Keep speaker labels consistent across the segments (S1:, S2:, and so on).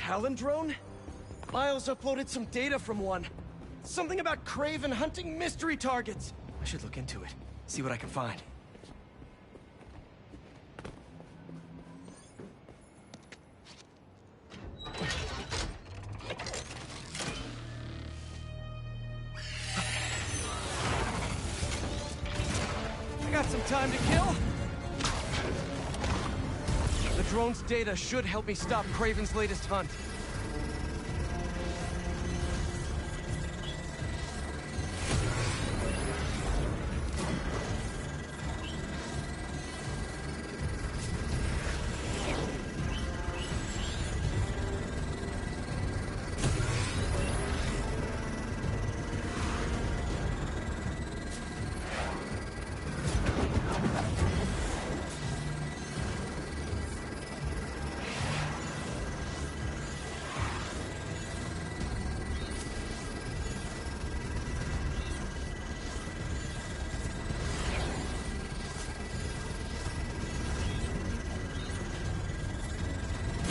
S1: palindrome? Miles uploaded some data from one. Something about Craven hunting mystery targets. I should look into it, see what I can find. I got some time to kill. The drone's data should help me stop Craven's latest hunt.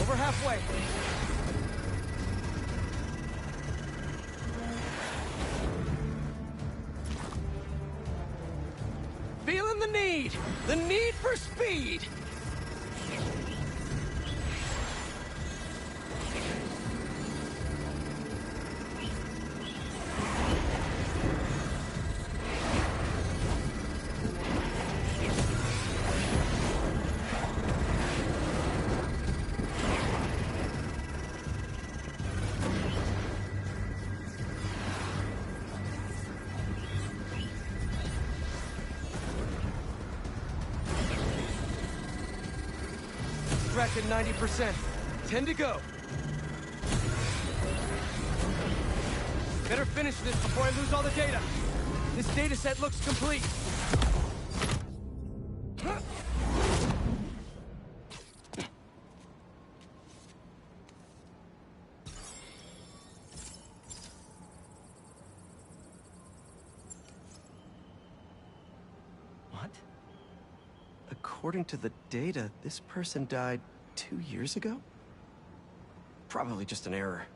S1: We're halfway. Feeling the need for speed. At 90%. 10 to go. Better finish this before I lose all the data. This data set looks complete. What? According to the data, this person died 2 years ago? Probably just an error.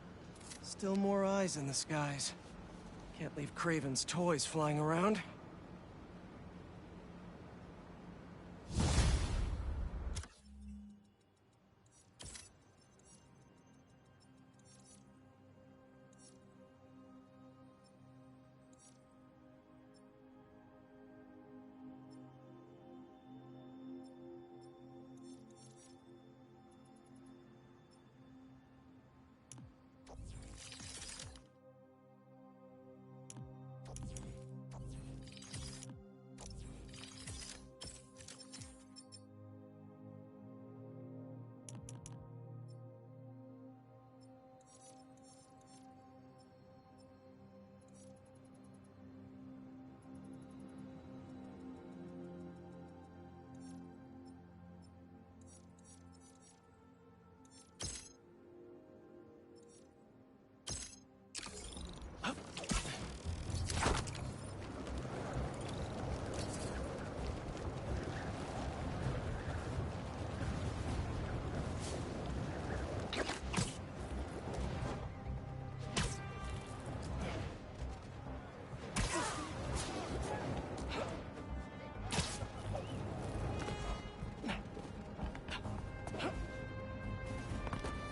S1: Still more eyes in the skies. Can't leave Craven's toys flying around.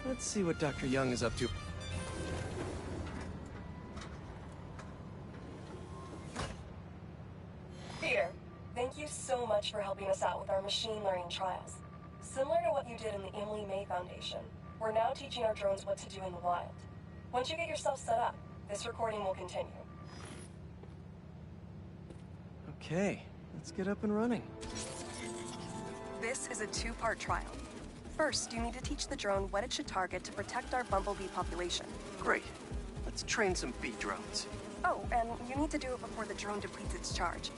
S1: Let's see what Dr. Young is up to.
S2: Peter, thank you so much for helping us out with our machine learning trials. Similar to what you did in the Emily May Foundation, we're now teaching our drones what to do in the wild. Once you get yourself set up, this recording will continue.
S1: Okay, let's get up and running.
S2: This is a two-part trial. First, you need to teach the drone what it should target to protect our bumblebee population.
S1: Great. Let's train some bee drones.
S2: Oh, and you need to do it before the drone depletes its charge.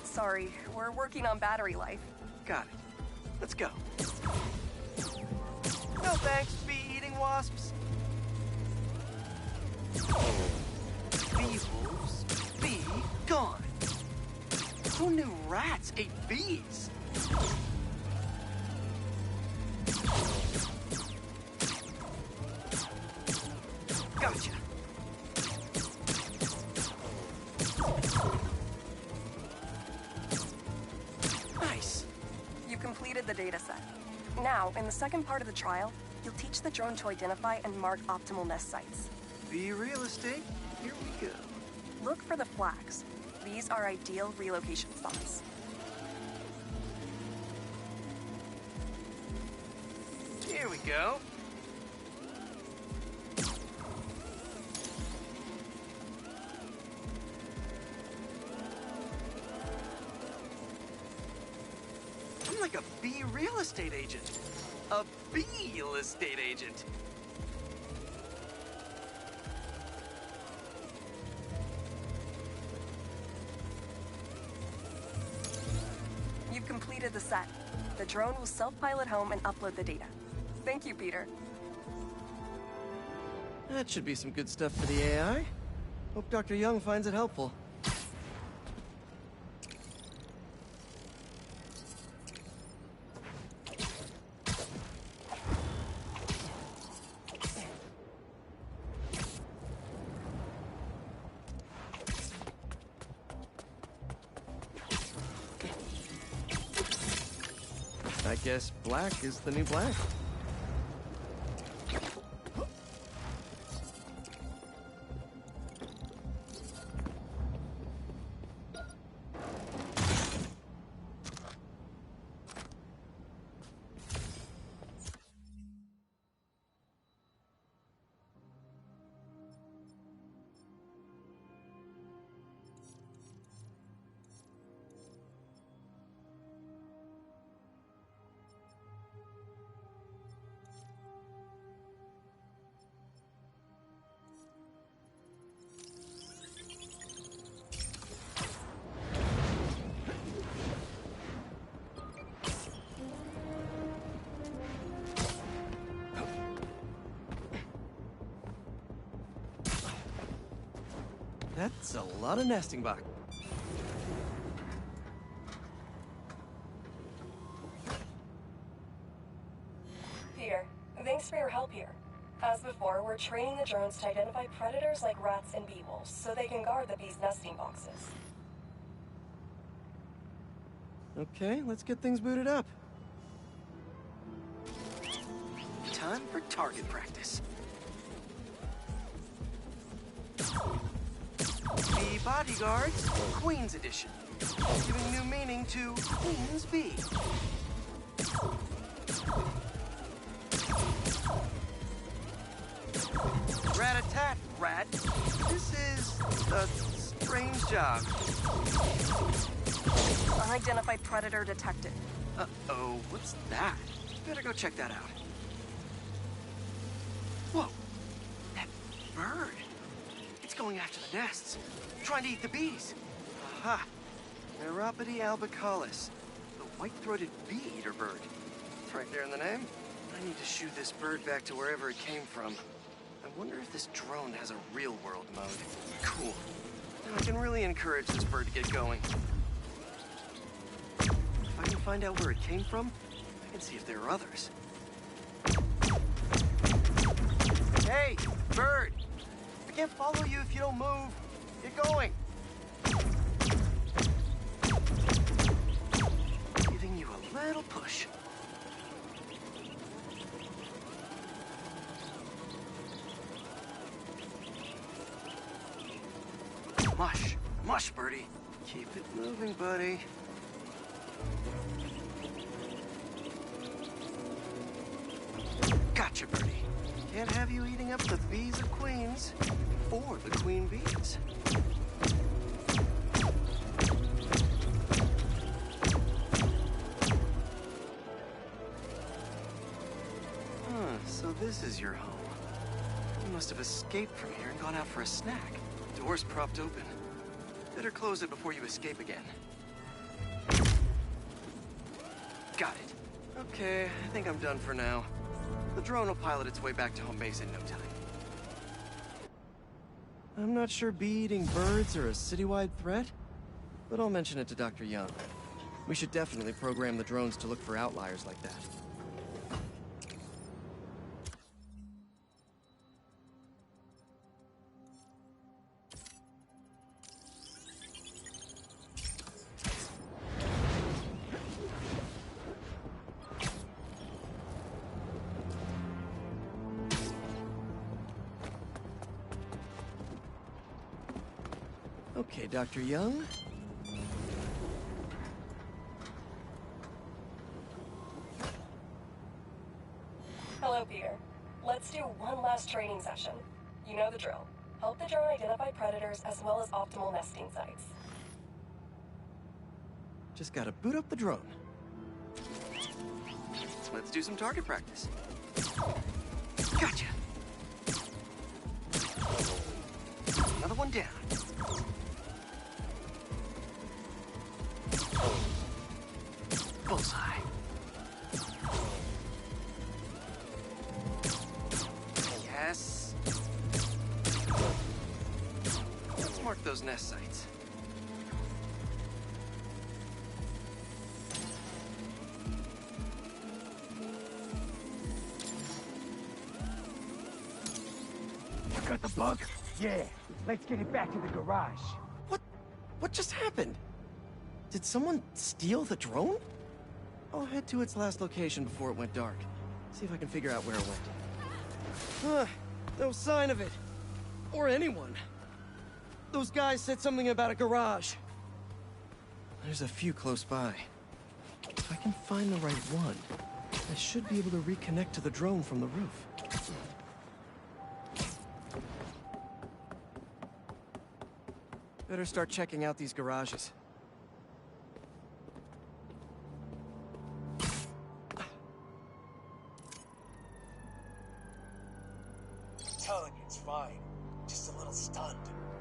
S2: Sorry, we're working on battery life.
S1: Got it. Let's go. No thanks, bee-eating wasps. Bee wolves, be gone. Who knew rats ate bees?
S2: completed the data set. Now, in the second part of the trial, you'll teach the drone to identify and mark optimal nest sites.
S1: Be real estate. Here we go.
S2: Look for the flags. These are ideal relocation spots.
S1: Here we go. I'm like a bee real estate agent. A bee real estate agent.
S2: You've completed the set. The drone will self-pilot home and upload the data. Thank you, Peter.
S1: That should be some good stuff for the AI. Hope Dr. Young finds it helpful. I guess black is the new black. That's a lot of nesting box.
S2: Peter, thanks for your help here. As before, we're training the drones to identify predators like rats and bee wolves, so they can guard the bees' nesting boxes.
S1: Okay, let's get things booted up. Time for target practice. The Bodyguards, Queen's Edition. Giving new meaning to Queen's Bee. Rat-a-tat, rat. This is a strange job.
S2: Unidentified predator detected.
S1: Uh-oh, what's that? Better go check that out. Whoa, that bird. It's going after the nests, trying to eat the bees. Aha, Neuropody albicollis, the white-throated bee-eater bird. It's right there in the name. I need to shoo this bird back to wherever it came from. I wonder if this drone has a real-world mode. Cool. Now I can really encourage this bird to get going. If I can find out where it came from, I can see if there are others. Hey, bird! I can't follow you if you don't move. Get going. Giving you a little push. Mush. Mush, birdie. Keep it moving, buddy. Gotcha, birdie. Can't have you eating up the bees of queens. Or the queen bees. So this is your home. You must have escaped from here and gone out for a snack. Door's propped open. Better close it before you escape again. Got it. Okay, I think I'm done for now. The drone will pilot its way back to home base in no time. I'm not sure bee-eating birds are a citywide threat, but I'll mention it to Dr. Young. We should definitely program the drones to look for outliers like that. Okay, Dr. Young.
S2: Hello, Peter. Let's do one last training session. You know the drill. Help the drone identify predators as well as optimal nesting sites.
S1: Just gotta boot up the drone. Let's do some target practice. Gotcha! Another one down. Bullseye. Yes. Let's mark those nest sites.
S3: Got the bug? Yeah. Let's get it back to the garage.
S1: What just happened? Did someone steal the drone? I'll head to its last location before it went dark. See if I can figure out where it went. No sign of it. Or anyone. Those guys said something about a garage. There's a few close by. If I can find the right one, I should be able to reconnect to the drone from the roof. Better start checking out these garages.
S3: I'm telling you, it's fine. Just a little stunned.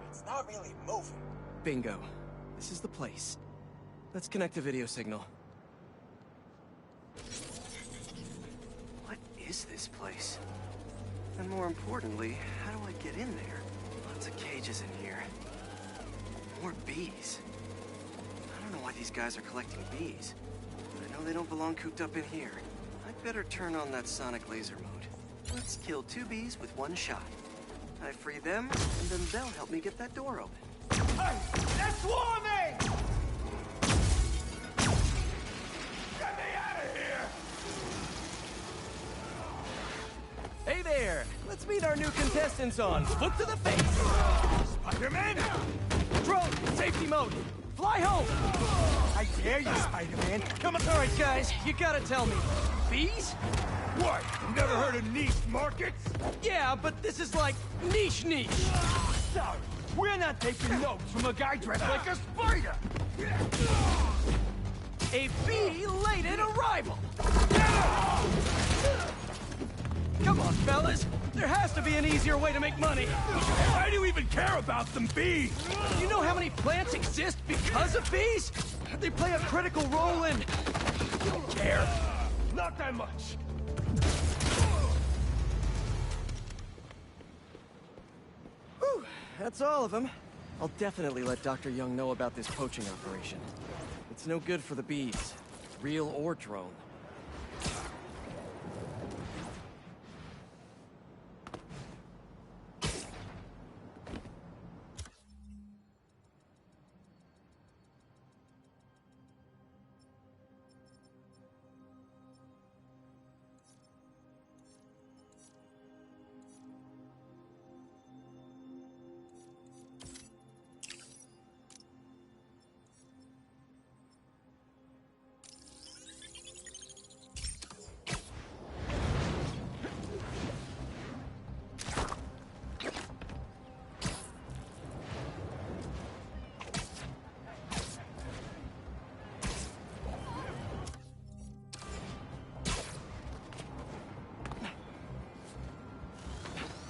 S3: It's not really moving.
S1: Bingo. This is the place. Let's connect a video signal. What is this place? And more importantly, how do I get in there? Lots of cages in here. More bees. I don't know why these guys are collecting bees. But I know they don't belong cooped up in here. I'd better turn on that sonic laser mode. Let's kill 2 bees with 1 shot. I free them, and then they'll help me get that door open.
S3: Hey! They're swarming! Get me out of here!
S1: Hey there! Let's meet our new contestants on Foot to the Face!
S3: Spider-Man!
S1: Drone, safety mode! Fly home!
S3: I dare you, Spider-Man! Come on!
S1: Alright guys, you gotta tell me. Bees?
S3: What? Never heard of niche markets?
S1: Yeah, but this is like niche.
S3: Sorry, we're not taking notes from a guy dressed like a spider!
S1: A bee-laden arrival! Come on, fellas. There has to be an easier way to make money.
S3: Why do you even care about them bees?
S1: You know how many plants exist because of bees? They play a critical role in...
S3: You don't care. Not that much.
S1: Whew, that's all of them. I'll definitely let Dr. Young know about this poaching operation. It's no good for the bees, real or drone.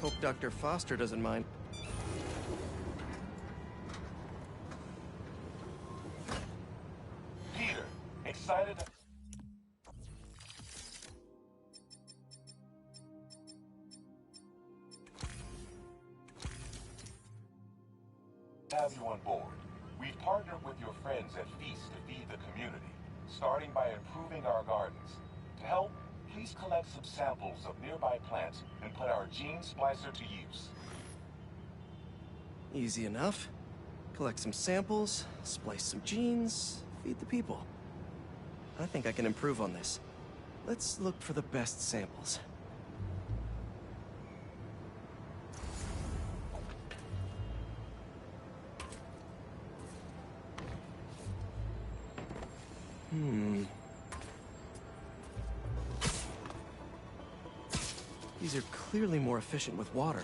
S1: Hope Dr. Foster doesn't mind.
S4: Peter, excited to have you on board. We've partnered with your friends at Feast to feed the community, starting by improving our gardens. To help, please collect some samples of nearby plants and put our gene splicer to use.
S1: Easy enough. Collect some samples, splice some genes, feed the people. I think I can improve on this. Let's look for the best samples. These are clearly more efficient with water.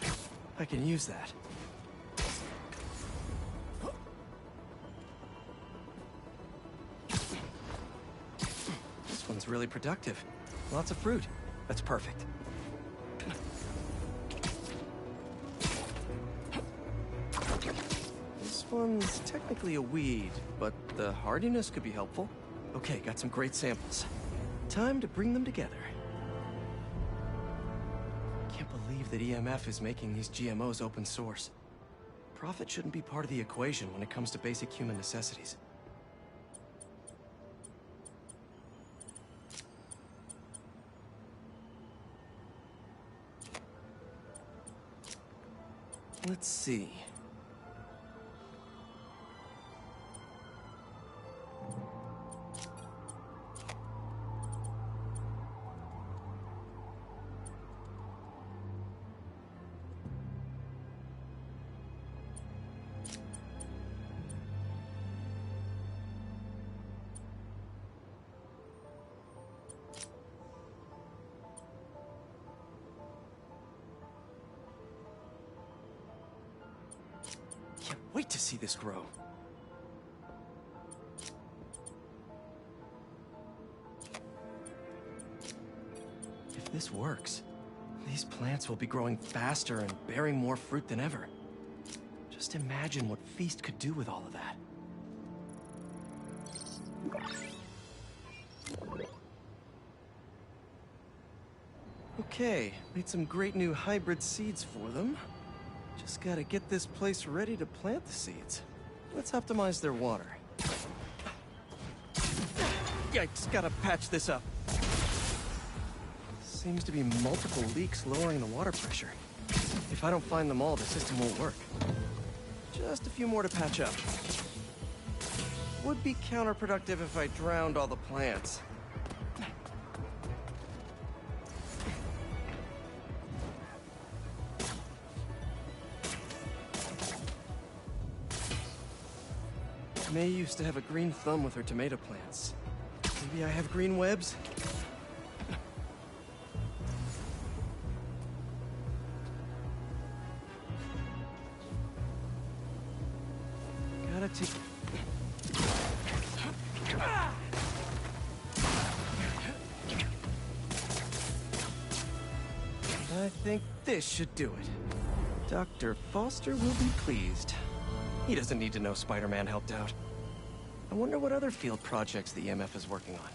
S1: I can use that. This one's really productive. Lots of fruit. That's perfect. This one's technically a weed, but the hardiness could be helpful. Okay, got some great samples. Time to bring them together. Can't believe that EMF is making these GMOs open source. Profit shouldn't be part of the equation when it comes to basic human necessities. Let's see. Can't wait to see this grow. If this works, these plants will be growing faster and bearing more fruit than ever. Just imagine what Feast could do with all of that. Okay, made some great new hybrid seeds for them. Just gotta get this place ready to plant the seeds. Let's optimize their water. Yikes, gotta patch this up. Seems to be multiple leaks lowering the water pressure. If I don't find them all, the system won't work. Just a few more to patch up. Would be counterproductive if I drowned all the plants. May used to have a green thumb with her tomato plants. Maybe I have green webs? Gotta take... I think this should do it. Dr. Foster will be pleased. He doesn't need to know Spider-Man helped out. I wonder what other field projects the EMF is working on.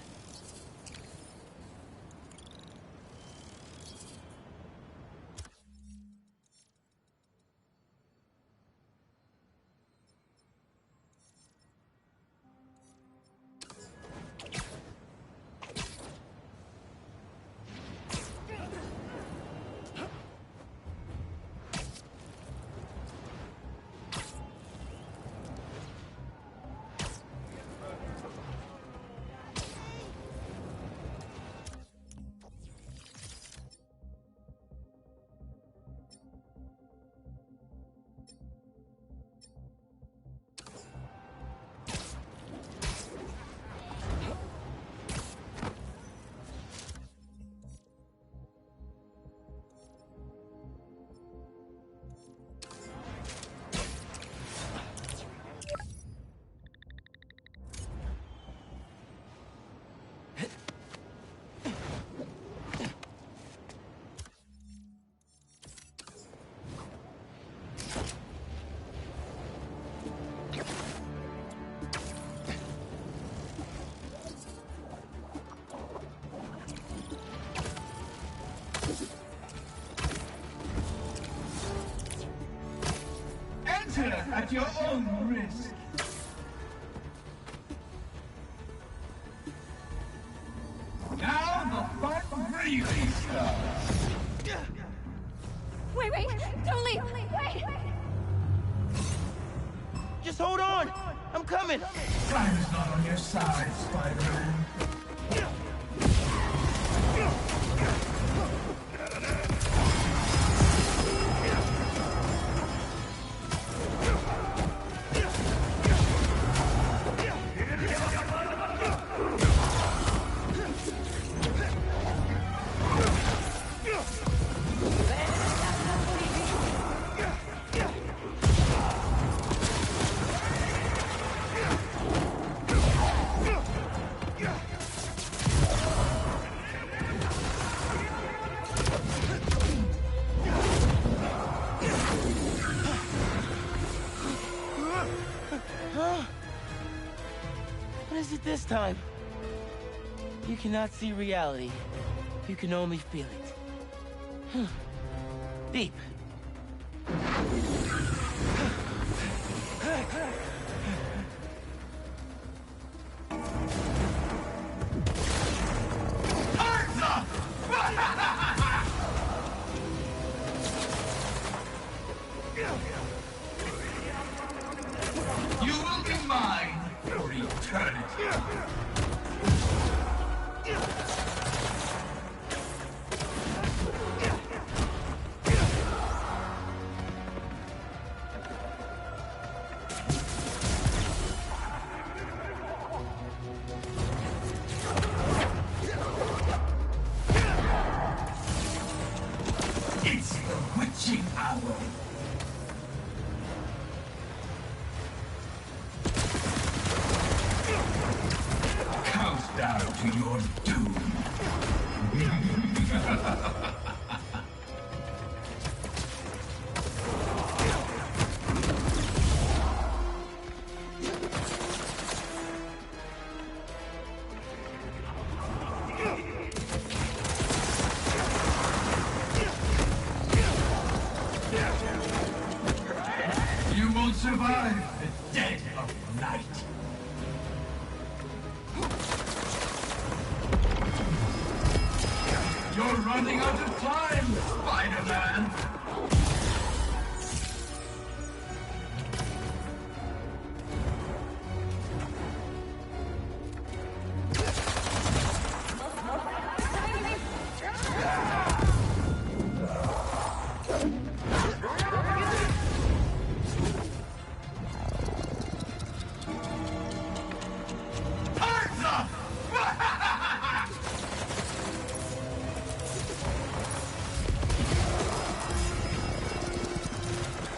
S5: At your own risk. Now the fun really starts.
S6: Wait, don't leave! Wait!
S1: Just hold on! I'm coming!
S5: Time is not on your side, Spider-Man.
S7: time, you cannot see reality. You can only feel it. Deep.
S5: You will be mine for eternity. It's the witching hour. Countdown to your doom. You won't survive the dead of night. You're running out of time, Spider-Man!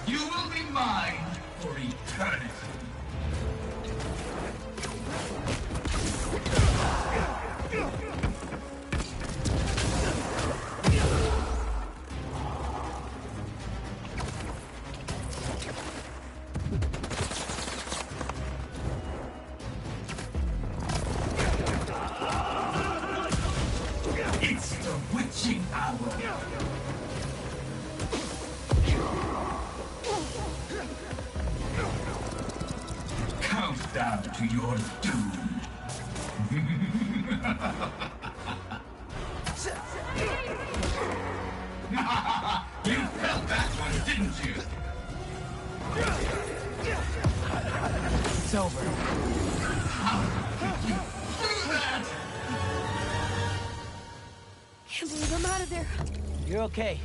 S5: You will be mine for eternity. It's the witching hour. Countdown to your doom. You felt that one, didn't you?
S7: It's over.
S5: How did you do that?
S6: Can't believe I'm out of there.
S7: You're okay.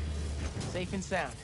S7: Safe and sound.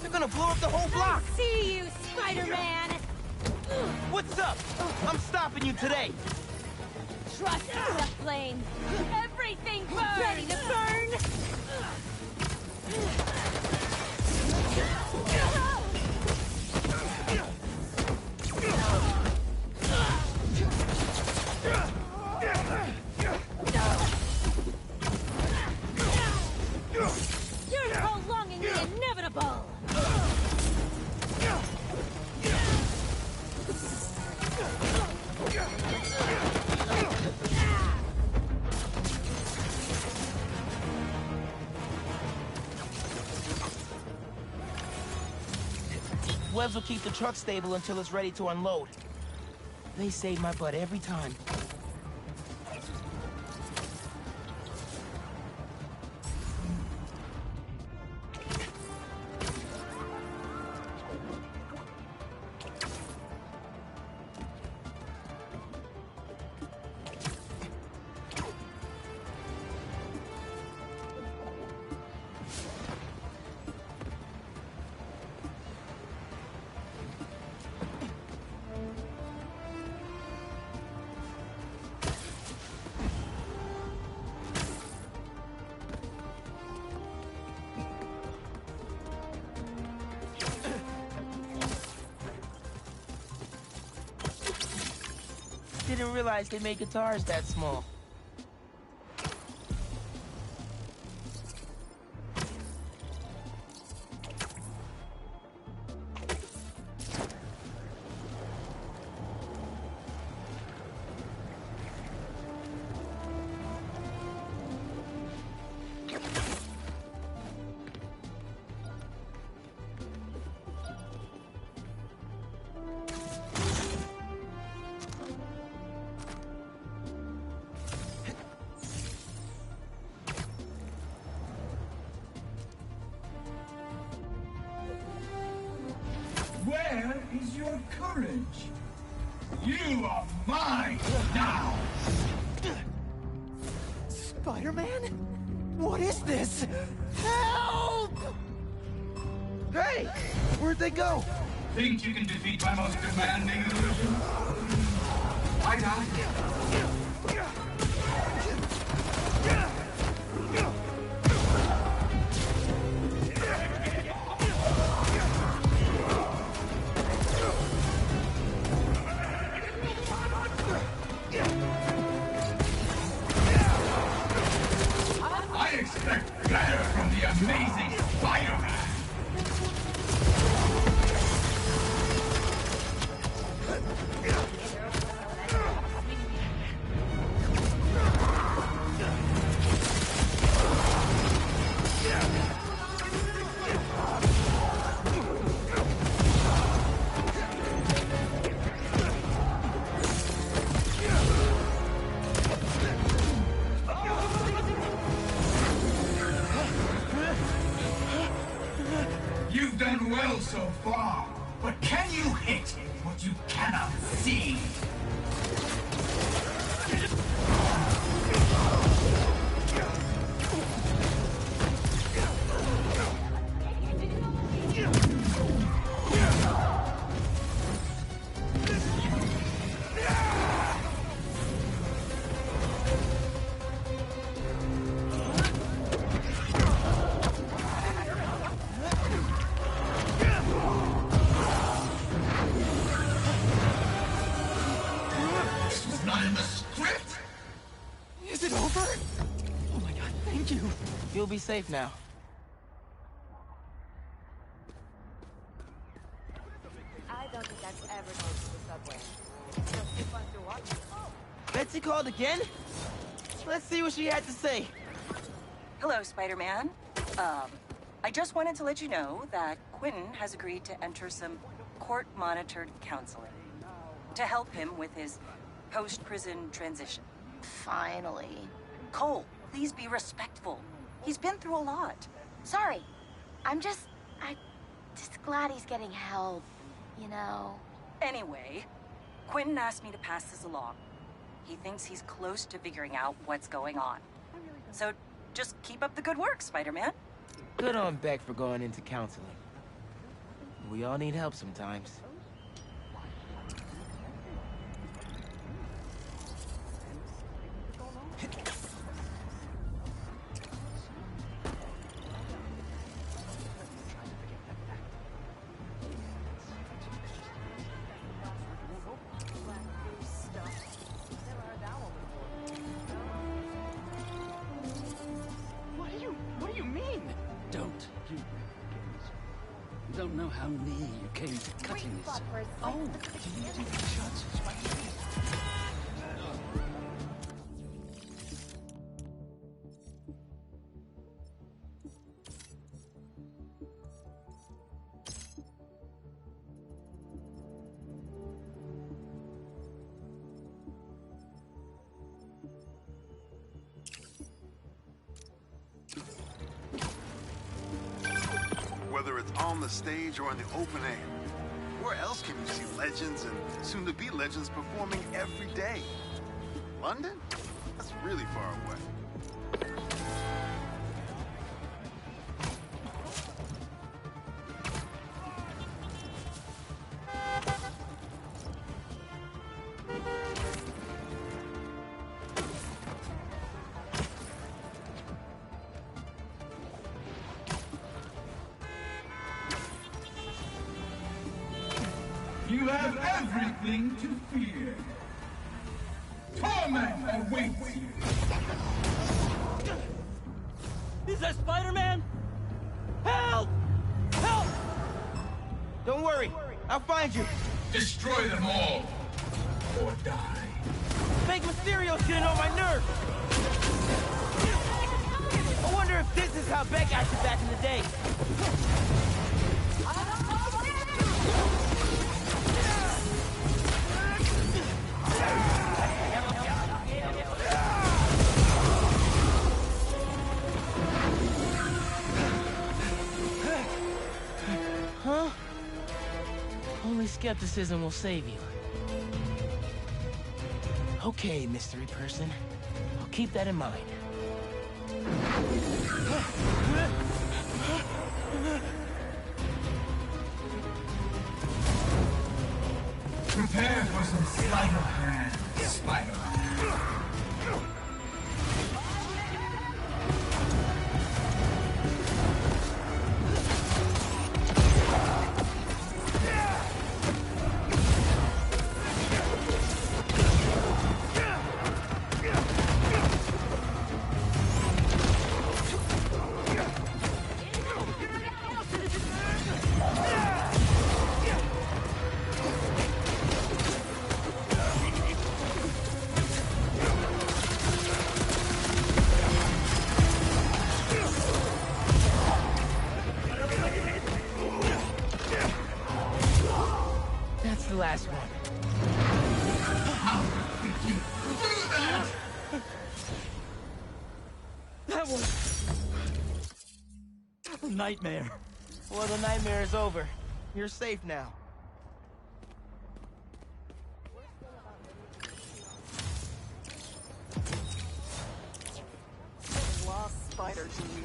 S7: They're gonna blow up the whole block!
S6: I see you, Spider-Man!
S7: What's up? I'm stopping you today!
S6: Trust the flame! Everything burns! Ready to burn? You're prolonging the inevitable!
S7: Webs will keep the truck stable until it's ready to unload. They save my butt every time. Didn't realize they made guitars that small.
S5: Where is your courage? You are mine now!
S1: Spider-Man? What is this?
S7: Help! Hey! Where'd they go?
S5: Think you can defeat my most demanding illusion? Why not? I expect better from the amazing Spider-Man! You've done well so far, but can you hit what you cannot see? This was not in the script!
S1: Is it over? Oh my god, thank you.
S7: You'll be safe now.
S6: I don't think I've ever gone to the subway. Just fun to watch.
S7: Betsy called again? Let's see what she had to say.
S8: Hello, Spider-Man. I just wanted to let you know that Quentin has agreed to enter some court-monitored counseling to help him with his post-prison transition.
S9: Finally.
S8: Cole, please be respectful. He's been through a lot.
S9: Sorry. I'm just glad he's getting help, you know.
S8: Anyway, Quentin asked me to pass this along. He thinks he's close to figuring out what's going on. So just keep up the good work, Spider-Man.
S7: Good on Beck for going into counseling. We all need help sometimes.
S10: What do you mean?
S11: Don't. You don't know how near you came to cutting this. Oh,
S12: Whether it's on the stage or in the open air, where else can you see legends and soon-to-be legends performing every day? London? That's really far away.
S5: You have everything to fear. Torment awaits you.
S7: Is that Spider-Man? Help! Help! Don't worry, I'll find you.
S5: Destroy them all, or die.
S7: Fake Mysterio's getting on my nerves. I wonder if this is how Beck acted back in the day. Huh? Only skepticism will save you. Okay, mystery person. I'll keep that in mind.
S5: Prepare for some sleight of hand, Spider-Man.
S7: That's the last one.
S5: How did you do that?
S7: That was a nightmare. Well, the nightmare is over. You're safe now.
S2: Lost spider to me.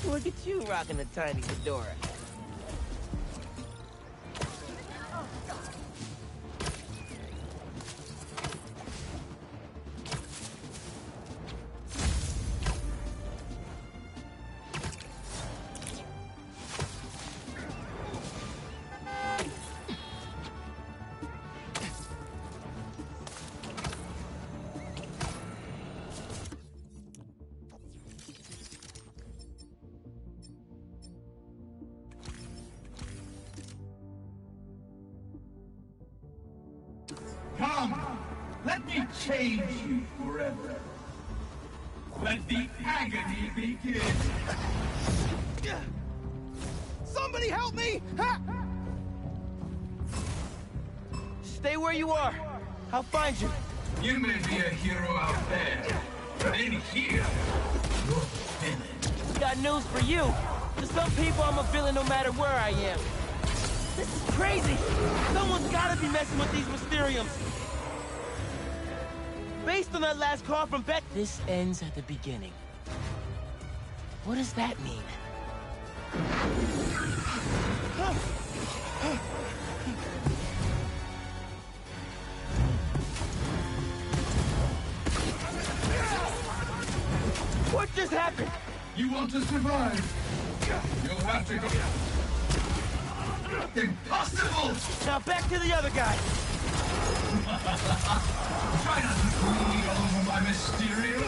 S7: Look at you rocking a tiny fedora.
S5: change you forever. Let the agony begin.
S1: Somebody help me!
S7: Stay where you are. I'll find you.
S5: You may be a hero out there, but in here, you're a villain.
S7: Got news for you. To some people, I'm a villain no matter where I am. This is crazy. Someone's gotta be messing with these Mysteriums. Based on that last call from Beck, this ends at the beginning. What does that mean? What just happened?
S5: You want to survive? You'll have to go. Impossible!
S7: Now back to the other guy.
S5: Try not to bleed over my Mysterio.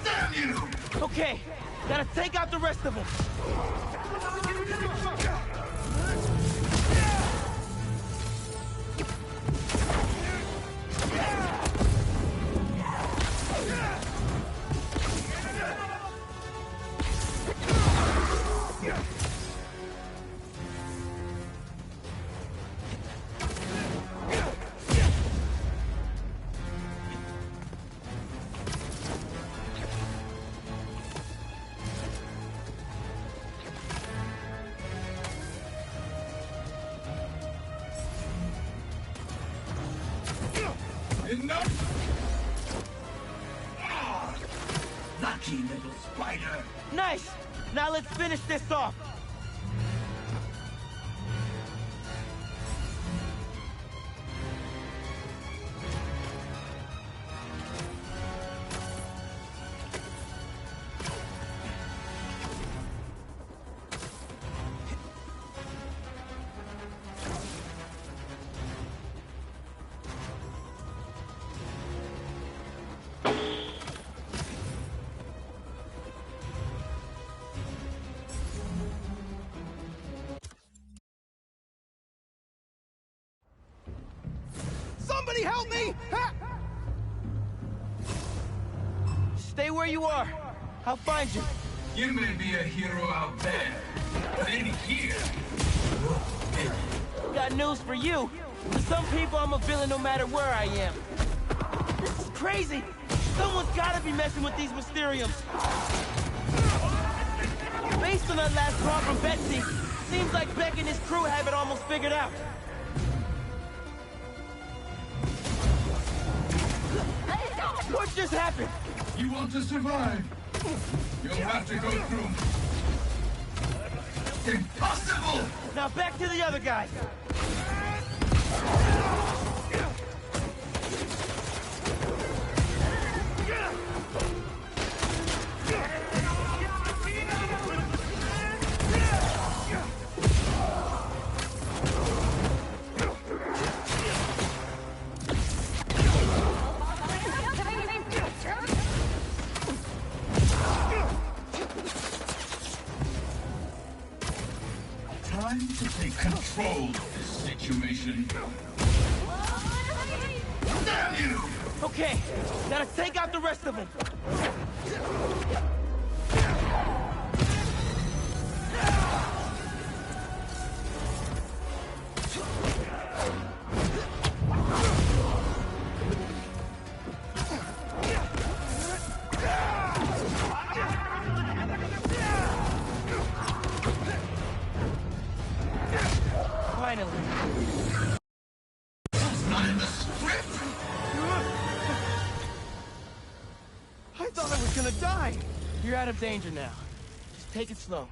S5: Damn you!
S7: Okay, gotta take out the rest of them.
S5: Enough! Ah, lucky little spider!
S7: Nice! Now let's finish this off.
S1: Somebody help me!
S7: Stay where you are. I'll find you.
S5: You may be a hero out there, but in here, you're a villain.
S7: Got news for you. To some people, I'm a villain no matter where I am. This is crazy. Someone's gotta be messing with these Mysteriums. Based on that last call from Betsy, seems like Beck and his crew have it almost figured out. What just happened?
S5: You want to survive? You'll have to go through. Impossible!
S7: Now back to the other guy.
S5: Time to take control of this situation. Damn you!
S7: Okay, gotta take out the rest of them. Finally.
S5: That's not in the script!
S1: I thought I was gonna die!
S7: You're out of danger now. Just take it slow.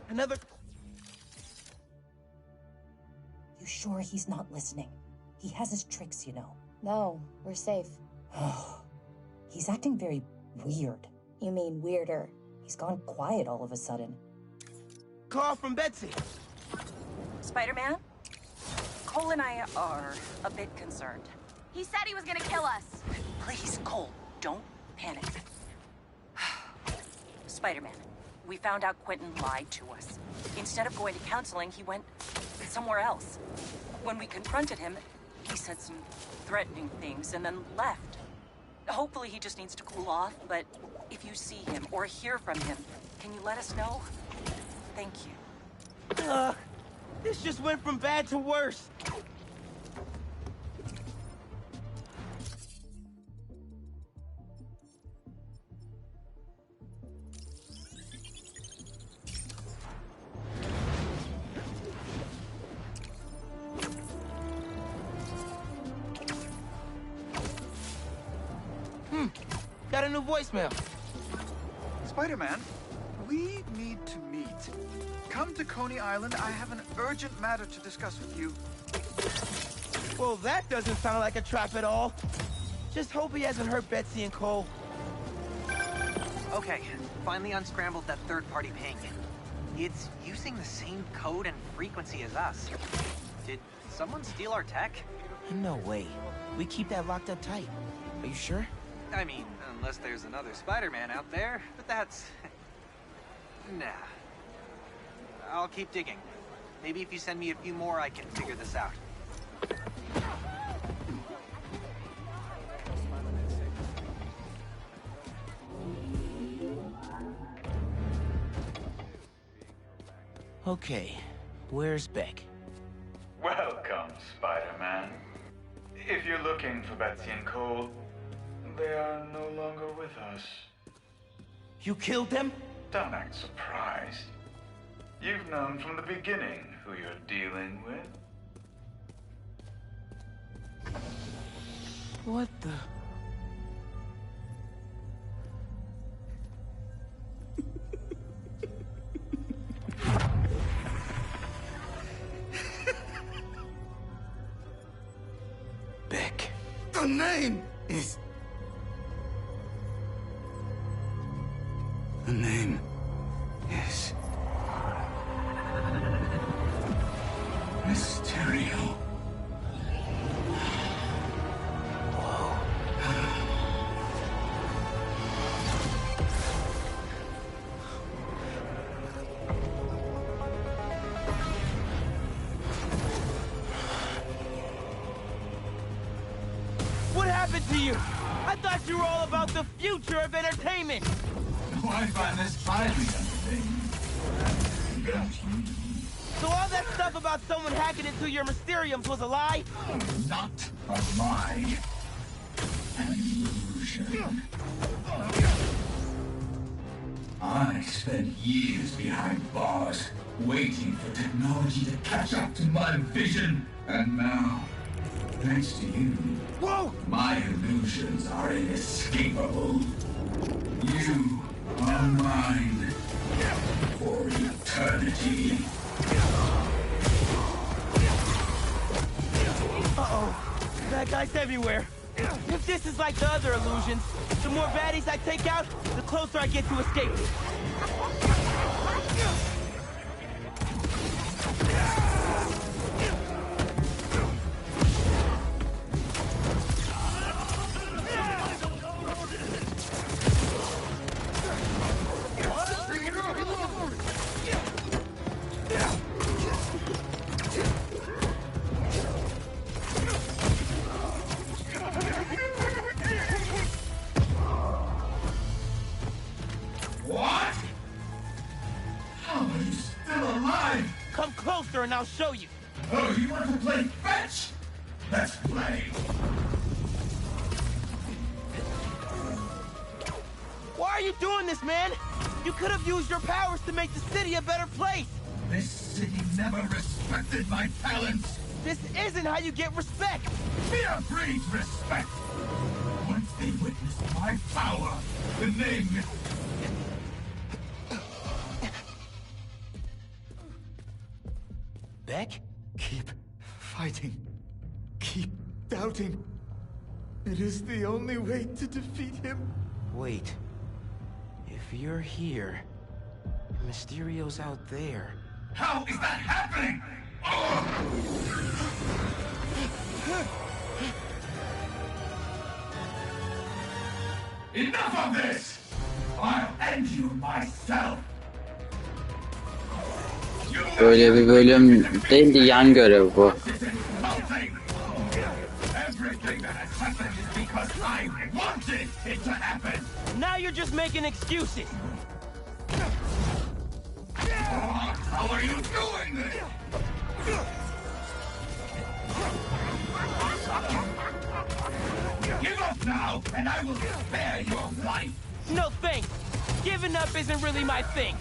S7: Another...
S10: You sure he's not listening? He has his tricks, you know.
S9: No, we're safe.
S10: He's acting very weird.
S9: You mean weirder?
S10: He's gone quiet all of a sudden.
S7: Call from Betsy.
S8: Spider-Man? Cole and I are a bit concerned.
S9: He said he was gonna kill us.
S8: Please, Cole, don't panic. Spider-Man, we found out Quentin lied to us. Instead of going to counseling, he went somewhere else. When we confronted him, he said some threatening things and then left. Hopefully he just needs to cool off, but if you see him or hear from him, can you let us know? Thank you.
S7: This just went from bad to worse. Got a new voicemail.
S13: Spider-Man, we need to meet. Come to Coney Island. I have an urgent matter to discuss with you.
S7: Well, that doesn't sound like a trap at all. Just hope he hasn't hurt Betsy and Cole.
S3: Okay, finally unscrambled that third-party ping. It's using the same code and frequency as us. Did someone steal our tech?
S7: No way. We keep that locked up tight. Are you sure?
S3: I mean, unless there's another Spider-Man out there, but that's... nah. I'll keep digging. Maybe if you send me a few more, I can figure this out.
S7: Okay, where's Beck?
S14: Welcome, Spider-Man. If you're looking for Betsy and Cole, they are no longer with us.
S7: You killed them?
S14: Don't act surprised. You've known from the beginning who you're dealing with.
S7: What the...
S5: Beck. The name is... The name is... Mysterio.
S7: What happened to you? I thought you were all about the future of entertainment.
S5: No, I find this highly entertaining.
S7: So all that stuff about someone hacking into your Mysteriums was a lie?
S5: Not a lie. An illusion. I spent years behind bars, waiting for technology to catch up to my vision. And now, thanks to you,
S7: whoa!
S5: My illusions are inescapable. You are mine for eternity.
S7: Uh-oh. That guy's everywhere. If this is like the other illusions, the more baddies I take out, the closer I get to escape.
S5: What? How are you still alive?
S7: Come closer and I'll show you.
S5: Oh, you want to play fetch? Let's play.
S7: Why are you doing this, man? You could have used your powers to make the city a better place.
S5: This city never respected my talents.
S7: This isn't how you get respect.
S5: Fear breeds respect. Once they witness my power, the name...
S7: Beck?
S5: Keep fighting. Keep doubting. It is the only way to defeat him.
S7: Wait. If you're here, Mysterio's out there.
S5: How is that happening? Enough of this! I'll end you myself.
S15: Böyle bir bölüm değil de yan görev bu.
S7: Now you're just making excuses.
S5: How are you doing this? Give up now, and I will spare your life.
S7: No thanks. Giving up isn't really my thing.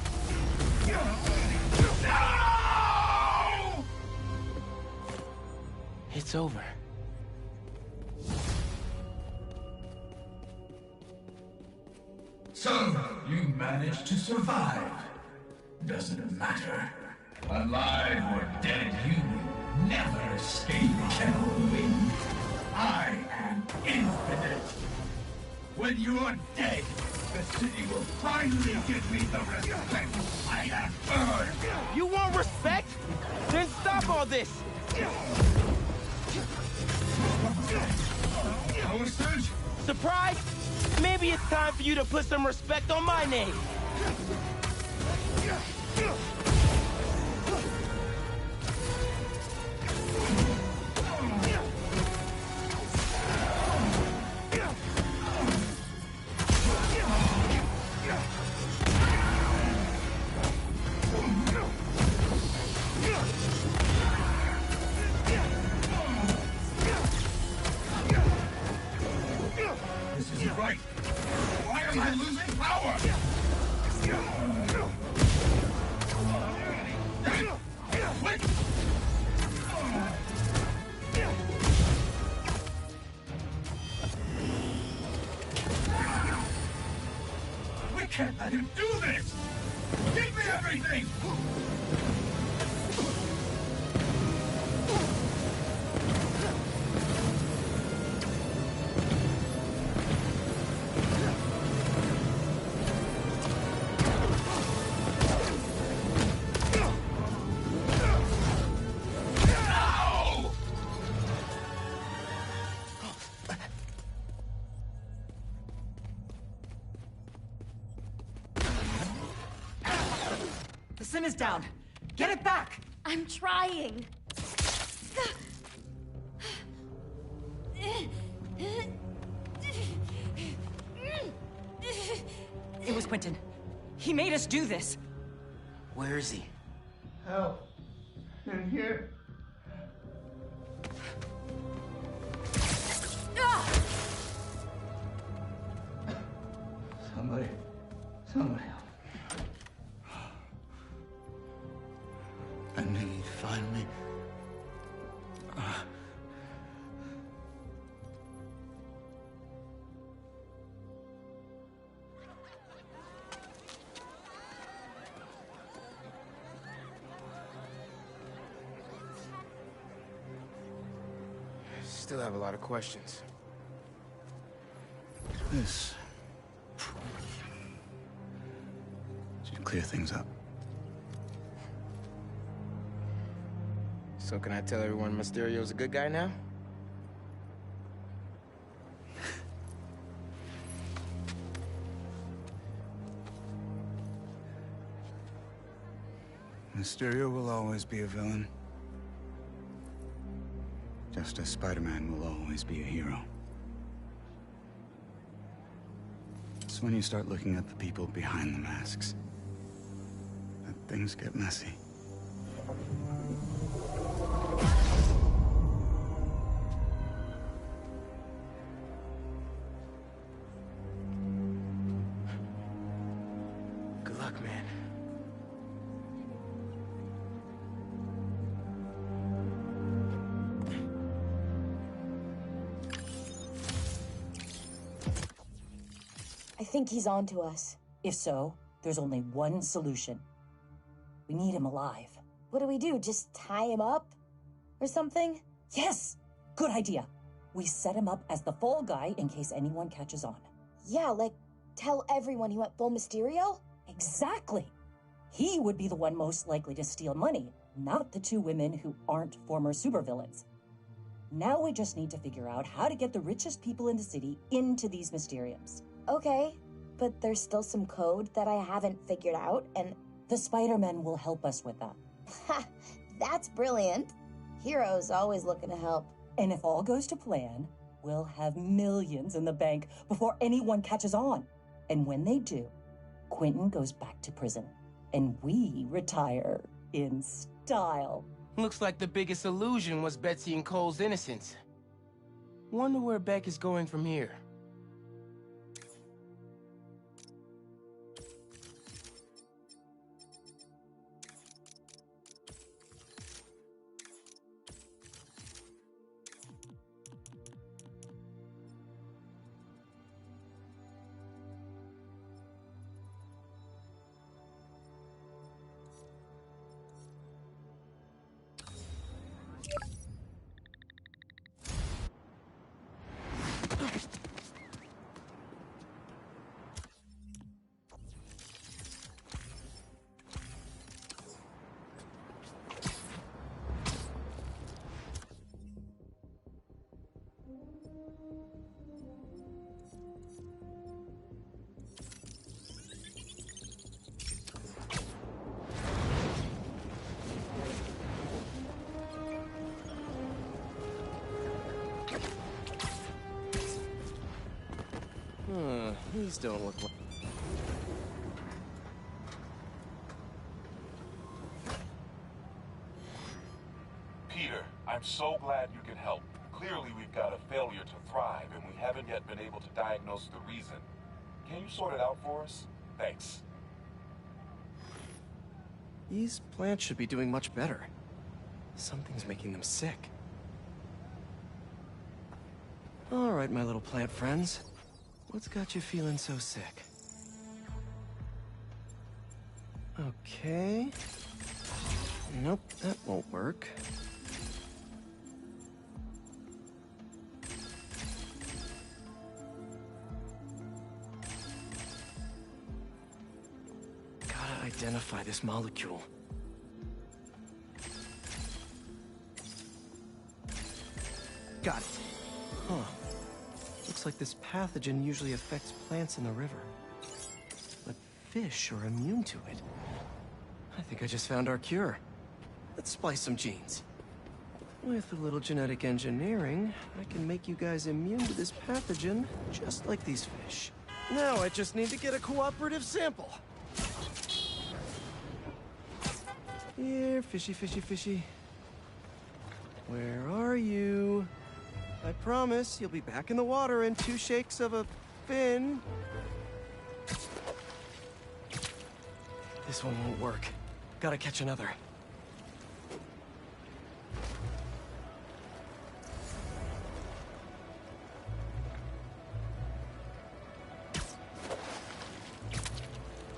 S5: No!
S7: It's over.
S5: So, you managed to survive. Doesn't matter. Alive or dead, you will never escape Channel Wind. I am infinite. When you're dead, the city will finally give me the respect I have earned.
S7: You want respect? Then stop all this.
S5: Power surge?
S7: Surprise? Maybe it's time for you to put some respect on my name.
S5: This isn't right. Why am I losing power? Wait! We can't let him do this! Give me everything!
S8: The sim is down. Get it back!
S6: I'm trying.
S8: It was Quentin. He made us do this.
S7: Where is he?
S5: Help. In here. Somebody. I knew you'd find me.
S7: Still have a lot of questions.
S13: This should clear things up.
S7: So can I tell everyone Mysterio's a good guy now?
S13: Mysterio will always be a villain. Just as Spider-Man will always be a hero. It's when you start looking at the people behind the masks that things get messy.
S7: Good luck, man.
S10: I think he's on to us. If so, there's only one solution. We need him alive.
S9: What do? Just tie him up?
S10: or something? Yes! Good idea. We set him up as the fall guy in case anyone catches on.
S9: Yeah, like, tell everyone he went full Mysterio?
S10: Exactly! He would be the one most likely to steal money, not the two women who aren't former supervillains. Now we just need to figure out how to get the richest people in the city into these Mysteriums.
S9: Okay, but there's still some code that I haven't figured out, and...
S10: The Spider-Men will help us with that.
S9: Ha! That's brilliant. Heroes always looking to help.
S10: And if all goes to plan, we'll have millions in the bank before anyone catches on. And when they do, Quentin goes back to prison, and we retire in style.
S7: Looks like the biggest illusion was Betsy and Cole's innocence. Wonder where Beck is going from here.
S1: These don't look like...
S4: Peter, I'm so glad you can help. Clearly we've got a failure to thrive, and we haven't yet been able to diagnose the reason. Can you sort it out for us? Thanks.
S1: These plants should be doing much better. Something's making them sick. All right, my little plant friends. What's got you feeling so sick? Okay. Nope, that won't work. Gotta identify this molecule. Got it. Huh. Looks like this pathogen usually affects plants in the river. But fish are immune to it. I think I just found our cure. Let's splice some genes. With a little genetic engineering, I can make you guys immune to this pathogen, just like these fish. Now I just need to get a cooperative sample. Here, fishy, fishy, fishy. Where are you? I promise you'll be back in the water in 2 shakes of a fin. This one won't work. Gotta catch another.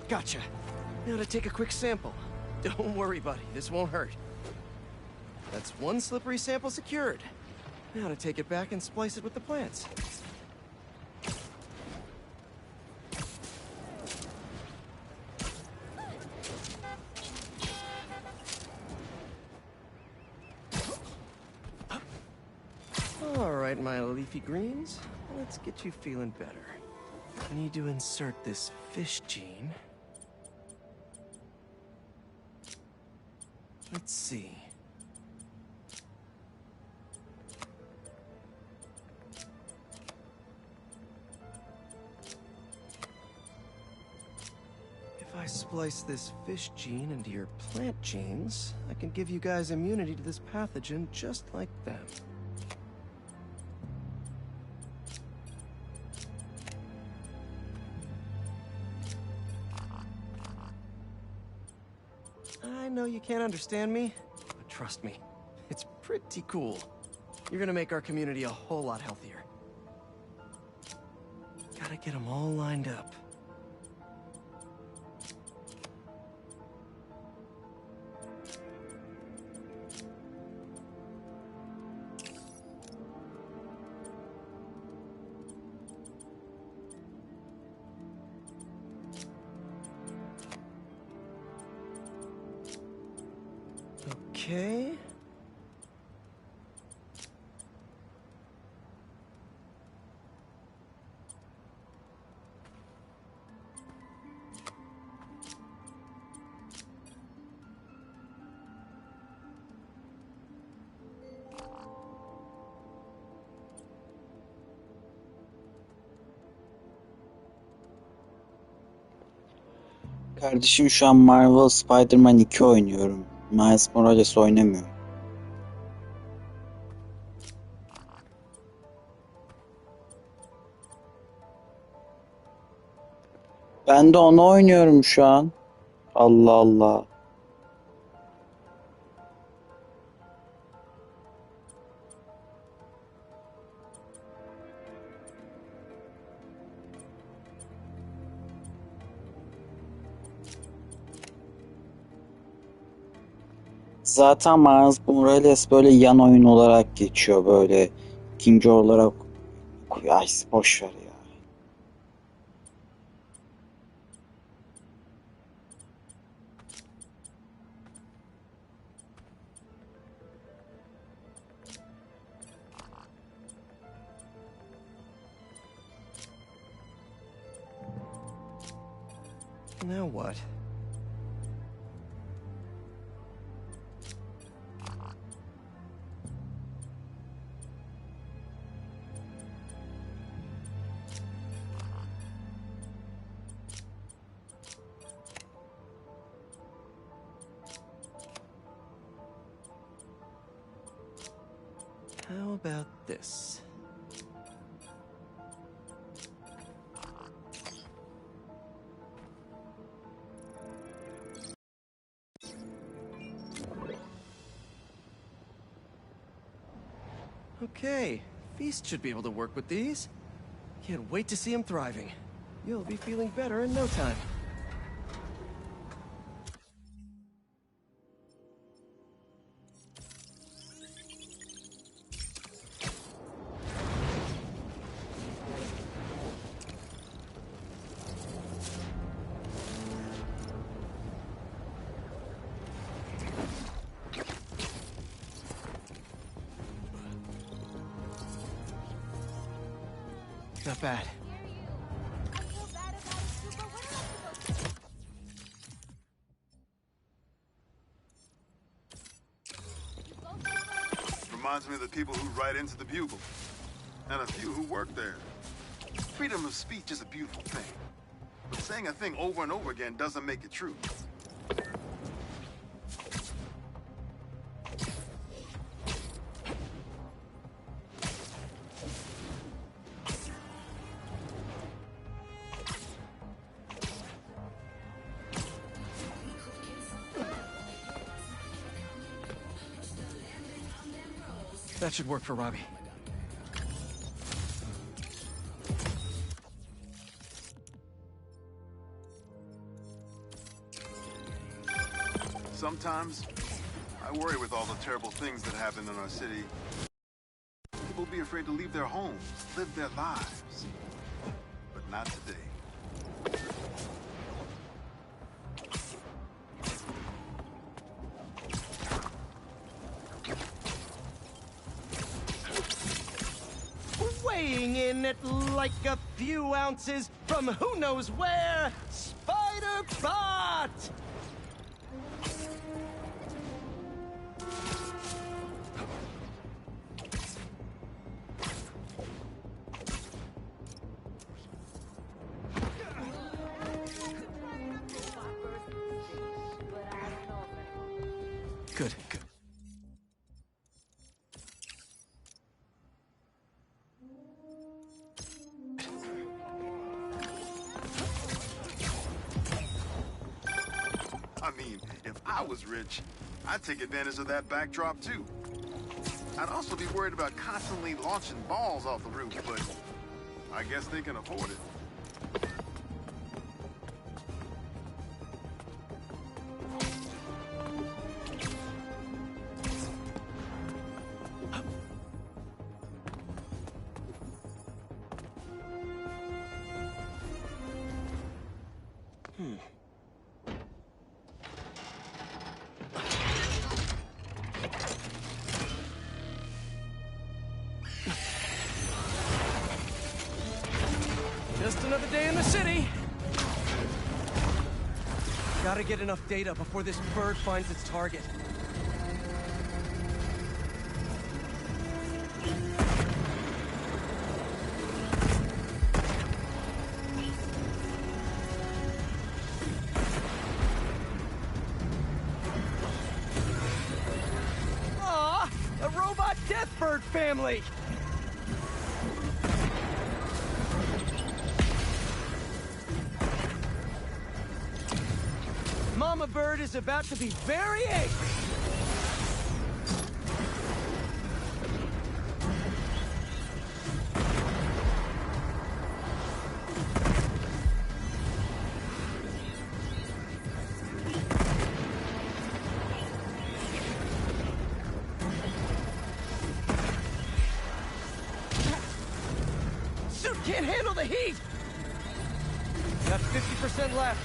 S1: Gotcha. Now to take a quick sample. Don't worry, buddy. This won't hurt. That's 1 slippery sample secured. Now to take it back and splice it with the plants. All right, my leafy greens. Let's get you feeling better. I need to insert this fish gene. Let's see. If I splice this fish gene into your plant genes, I can give you guys immunity to this pathogen just like them. I know you can't understand me, but trust me, it's pretty cool. You're gonna make our community a whole lot healthier. Gotta get them all lined up. Okay.
S15: Kardeşim şu an Marvel Spider-Man 2 oynuyorum. Miles Morales oynamıyor. Ben de onu oynuyorum şu an. Allah Allah. Zaten Miles Morales böyle yan oyun olarak geçiyor böyle. İkinci olarak. Ay boş ver ya.
S1: Now what? How about this? Okay, Feast should be able to work with these. Can't wait to see him thriving. You'll be feeling better in no time. Not bad.
S12: Reminds me of the people who write into the Bugle, and a few who work there. Freedom of speech is a beautiful thing, but saying a thing over and over again doesn't make it true.
S1: That should work for Robbie.
S12: Sometimes, I worry with all the terrible things that happen in our city. People be afraid to leave their homes, live their lives. But not today.
S1: Weighing in at like a few ounces from who knows where, Spider-Bot! Good, good.
S12: I mean, if I was rich, I'd take advantage of that backdrop too. I'd also be worried about constantly launching balls off the roof, but I guess they can afford it.
S1: Just another day in the city. Gotta get enough data before this bird finds its target. Aw! A robot death bird family! Mama bird is about to be very angry. Suit can't handle the heat! Got 50% left.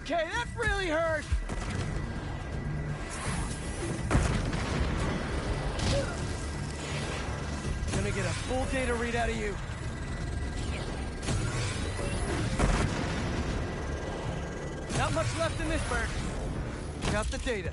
S1: Okay, that really hurt! Gonna get a full data read out of you. Not much left in this bird. Got the data.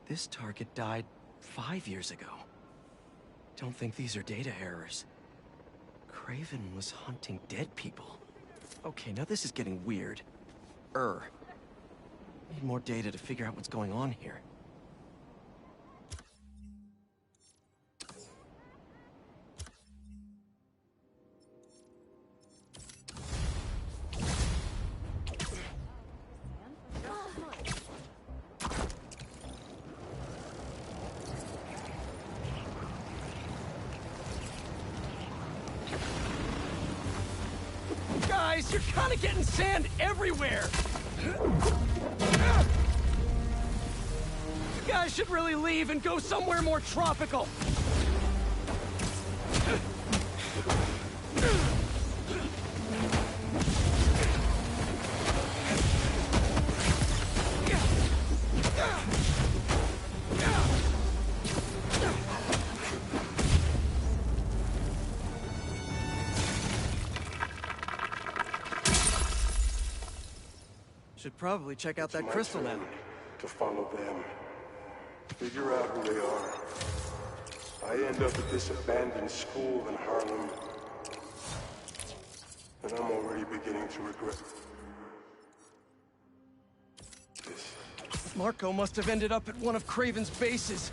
S1: This target died 5 years ago. Don't think these are data errors. Craven was hunting dead people. Okay, now this is getting weird. Need more data to figure out what's going on here. Guys, you're kind of getting sand everywhere! You guys should really leave and go somewhere more tropical! Should probably check out that crystal now.
S16: To follow them. Figure out who they are. I end up at this abandoned school in Harlem. And I'm already beginning to regret this.
S1: Marco must have ended up at one of Craven's bases.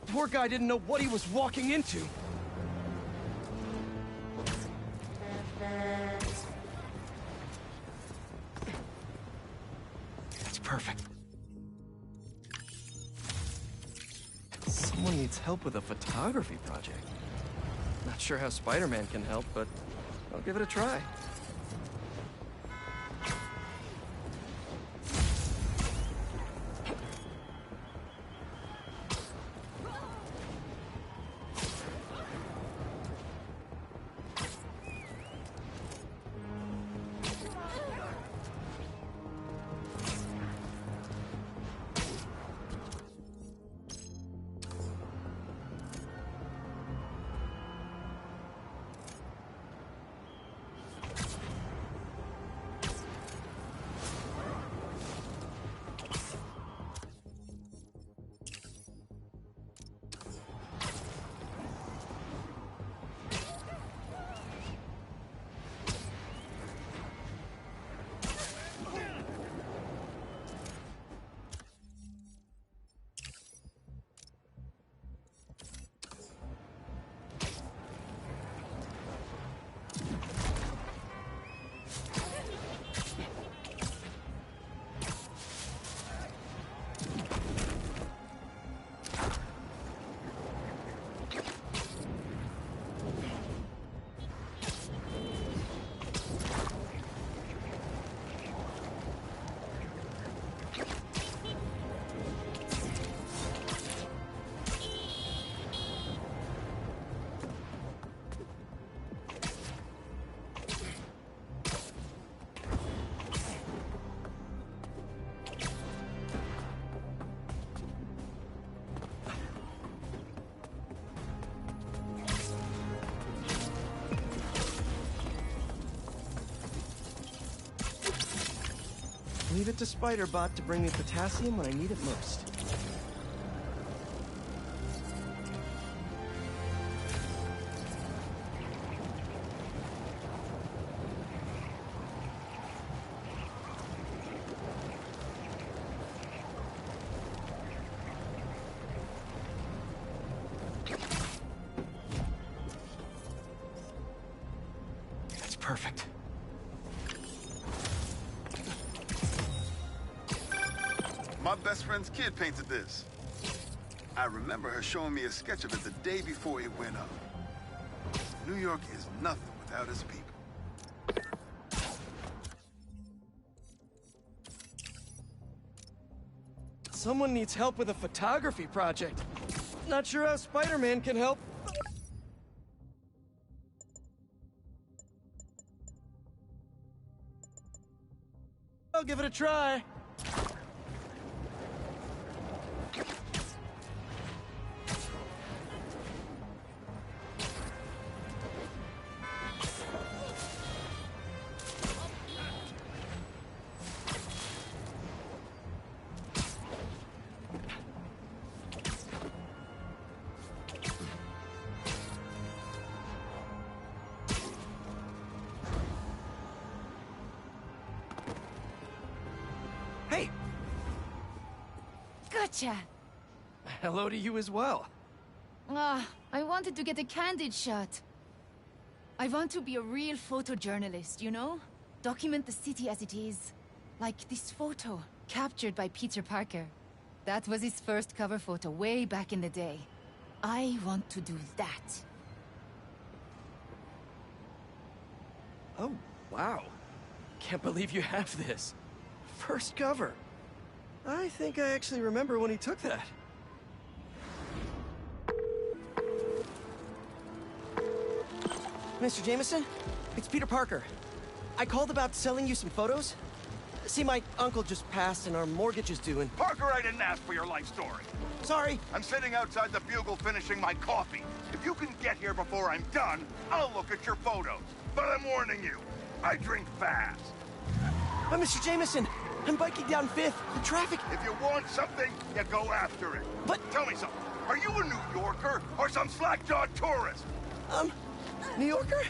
S1: Poor guy didn't know what he was walking into. That's perfect. Someone needs help with a photography project. Not sure how Spider-Man can help, but I'll give it a try. leave it to Spider-Bot to bring me potassium when I need it most. That's perfect.
S12: My best friend's kid painted this. I remember her showing me a sketch of it the day before it went up. New York is nothing without its people.
S1: Someone needs help with a photography project. Not sure how Spider-Man can help. I'll give it a try. Hey!
S6: Gotcha!
S1: Hello to you as well.
S6: I wanted to get a candid shot. I want to be a real photojournalist, you know? Document the city as it is. Like this photo, captured by Peter Parker. That was his first cover photo way back in the day. I want to do that.
S1: Oh, wow. Can't believe you have this. First cover. I think I actually remember when he took that. Mr. Jameson, it's Peter Parker. I called about selling you some photos. See, my uncle just passed and our mortgage is due and...
S17: Parker, I didn't ask for your life story.
S1: Sorry.
S17: I'm sitting outside the Bugle finishing my coffee. If you can get here before I'm done, I'll look at your photos. But I'm warning you, I drink fast.
S1: Mr. Jameson, I'm biking down 5th. The traffic...
S17: If you want something, you go after it.
S1: But...
S17: Tell me something. Are you a New Yorker or some slack-jawed tourist?
S1: New Yorker?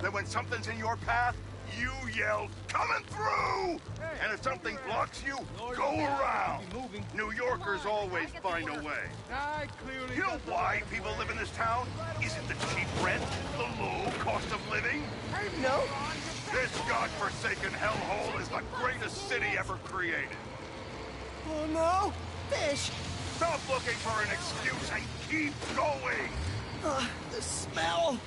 S17: Then when something's in your path, you yell, "Coming through!" And if something blocks you, go around. New Yorkers always find a way. You know why people live in this town? Isn't the cheap rent, the low cost of living?
S1: No.
S17: This godforsaken hellhole is the greatest city ever created.
S1: Oh no! Fish!
S17: Stop looking for an excuse and keep going!
S1: The smell!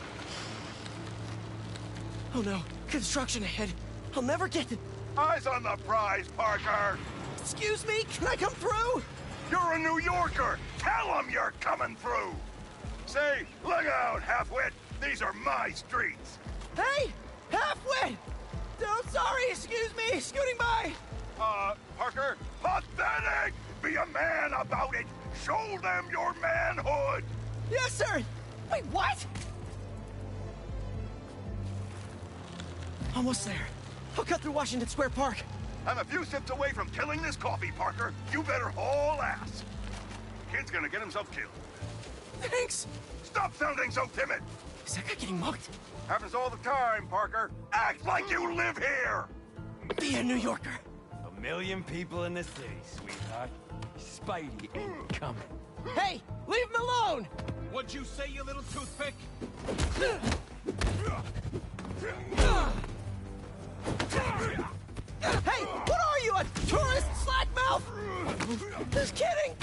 S1: Oh no, construction ahead. I'll never get it.
S17: Eyes on the prize, Parker!
S1: Excuse me, can I come through?
S17: You're a New Yorker! Tell them you're coming through! Say, look out, halfwit! These are my streets!
S1: Hey! Halfwit! Oh, sorry, excuse me, scooting by!
S17: Parker, pathetic! Be a man about it! Show them your manhood!
S1: Yes, sir! Wait, what? Almost there. I'll cut through Washington Square Park.
S17: I'm a few sips away from killing this coffee, Parker. You better haul ass. Kid's gonna get himself killed.
S1: Thanks!
S17: Stop sounding so timid!
S1: Is that guy getting mugged?
S17: Happens all the time, Parker. Act like you live here!
S1: Be a New Yorker.
S18: 1,000,000 people in the city, sweetheart. Spidey ain't coming.
S1: Hey! Leave him alone!
S18: What'd you say, you little toothpick?
S1: Hey! What are you, a tourist slackmouth? Just kidding!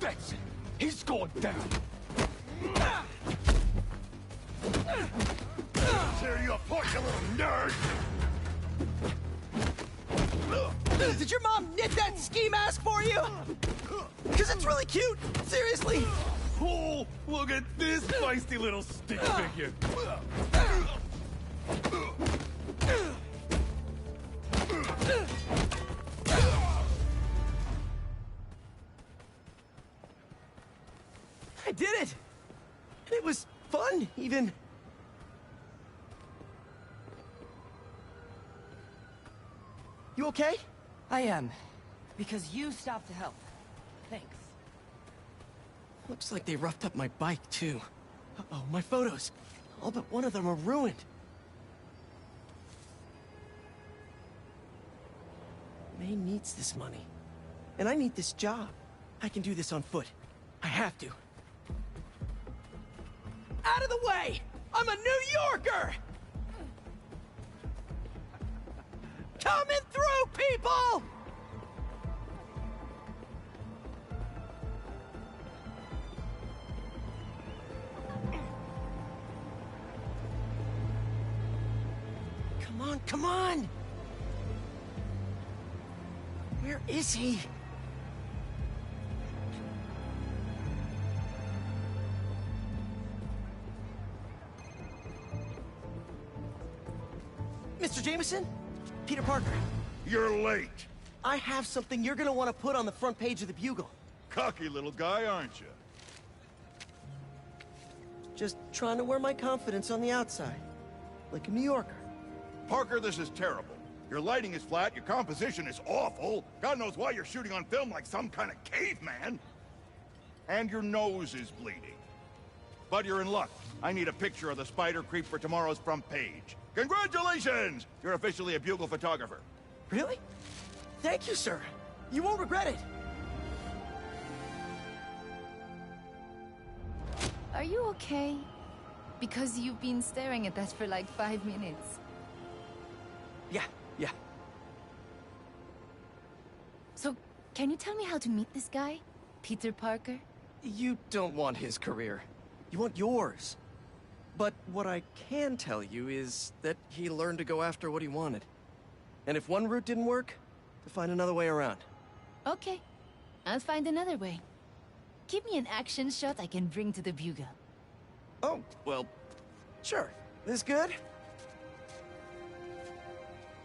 S18: That's it. He's going down.
S17: Tear you apart, you little nerd!
S1: Did your mom knit that ski mask for you? Because it's really cute. Seriously.
S18: Oh, look at this feisty little stick figure.
S1: I did it. It was fun, even. You okay?
S7: I am. Because you stopped to help. Thanks.
S1: Looks like they roughed up my bike, too. Uh-oh, my photos. All but one of them are ruined. May needs this money. And I need this job. I can do this on foot. I have to. Out of the way! I'm a New Yorker! Coming through, people! Come on, come on! Where is he? Mr. Jameson? Peter Parker.
S17: You're late.
S1: I have something you're gonna want to put on the front page of the Bugle.
S17: Cocky little guy, aren't you?
S1: Just trying to wear my confidence on the outside. Like a New Yorker.
S17: Parker, this is terrible. Your lighting is flat, your composition is awful. God knows why you're shooting on film like some kind of caveman. And your nose is bleeding. But you're in luck. I need a picture of the spider creep for tomorrow's front page. Congratulations! You're officially a Bugle photographer.
S1: Really? Thank you, sir. You won't regret it.
S6: Are you okay? Because you've been staring at that for like 5 minutes.
S1: Yeah.
S6: So, can you tell me how to meet this guy? Peter Parker?
S1: You don't want his career. You want yours. But what I can tell you is that he learned to go after what he wanted. And if one route didn't work, to find another way around.
S6: Okay. I'll find another way. Give me an action shot I can bring to the Bugle.
S1: Oh, well, sure. This good?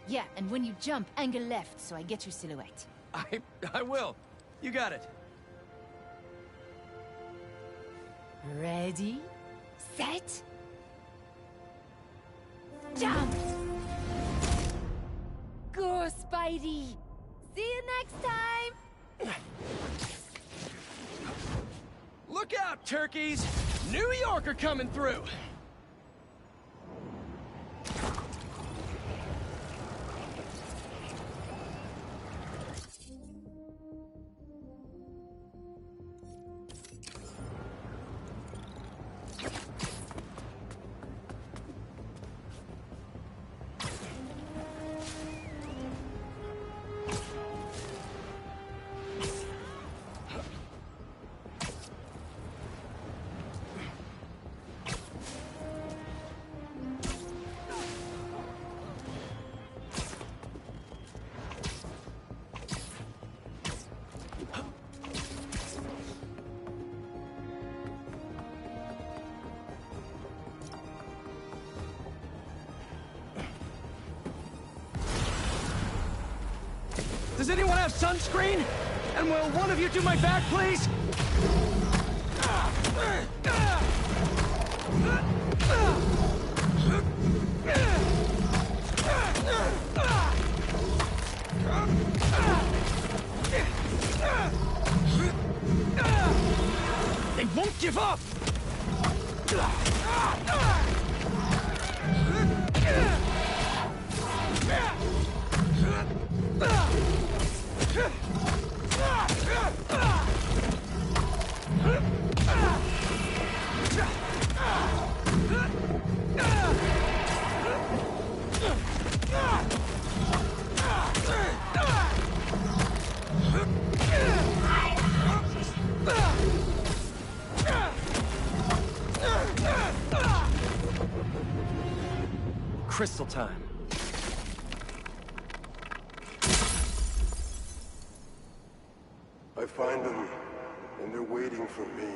S6: Yeah, and when you jump, angle left so I get your silhouette.
S1: I will. You got it.
S6: Ready? Set? Jump! Go, Spidey! See you next time!
S1: Look out, turkeys! New Yorker coming through! Does anyone have sunscreen? And will one of you do my back, please? They won't give up! Crystal time.
S16: I find them, and they're waiting for me,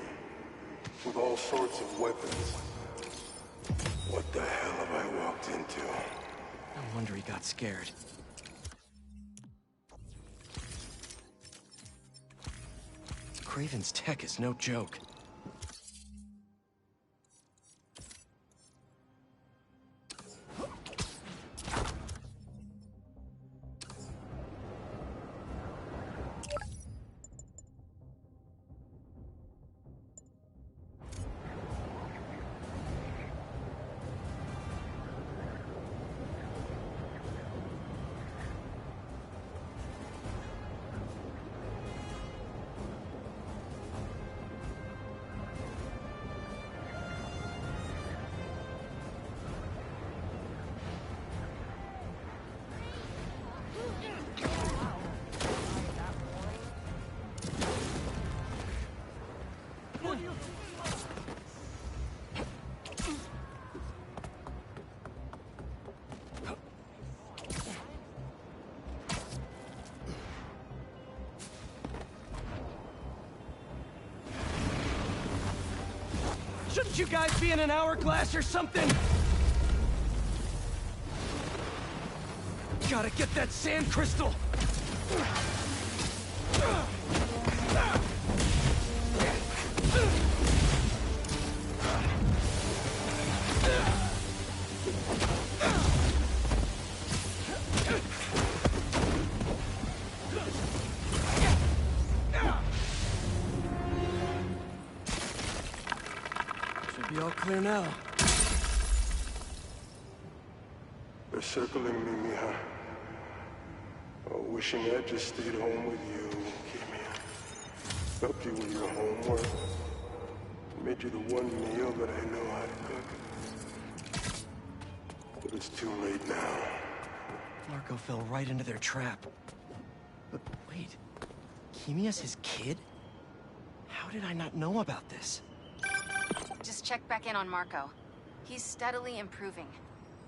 S16: with all sorts of weapons. What the hell have I walked into?
S1: No wonder he got scared. Craven's tech is no joke. Shouldn't you guys be in an hourglass or something? Gotta get that sand crystal! Should be all clear now.
S16: They're circling me, Mija. Oh, wishing I just stayed home with you, Kimia. Helped you with your homework. Made you the one meal that I know how to cook. But it's too late now.
S1: Marco fell right into their trap. But wait, Kimia's his kid? How did I not know about this?
S19: Just check back in on Marco. He's steadily improving,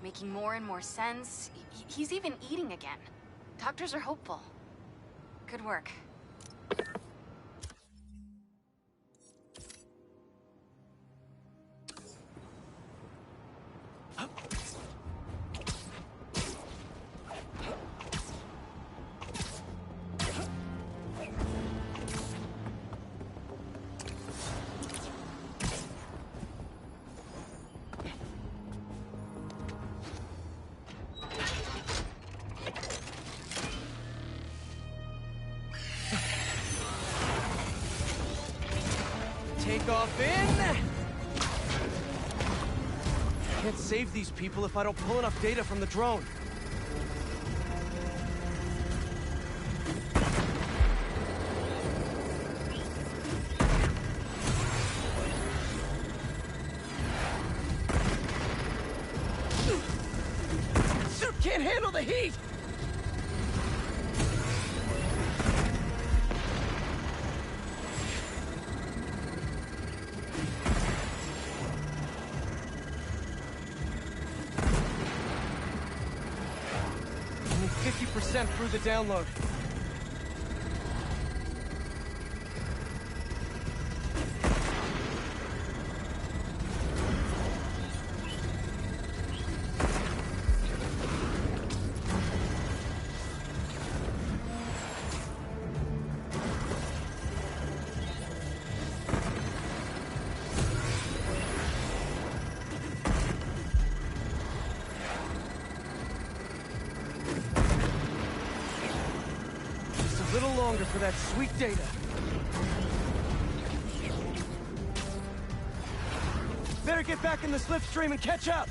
S19: making more and more sense. He's even eating again. Doctors are hopeful. Good work.
S1: Take off in! Can't save these people if I don't pull enough data from the drone. Suit can't handle the heat! Only 50% through the download. A little longer for that sweet data. Better get back in the slipstream and catch up.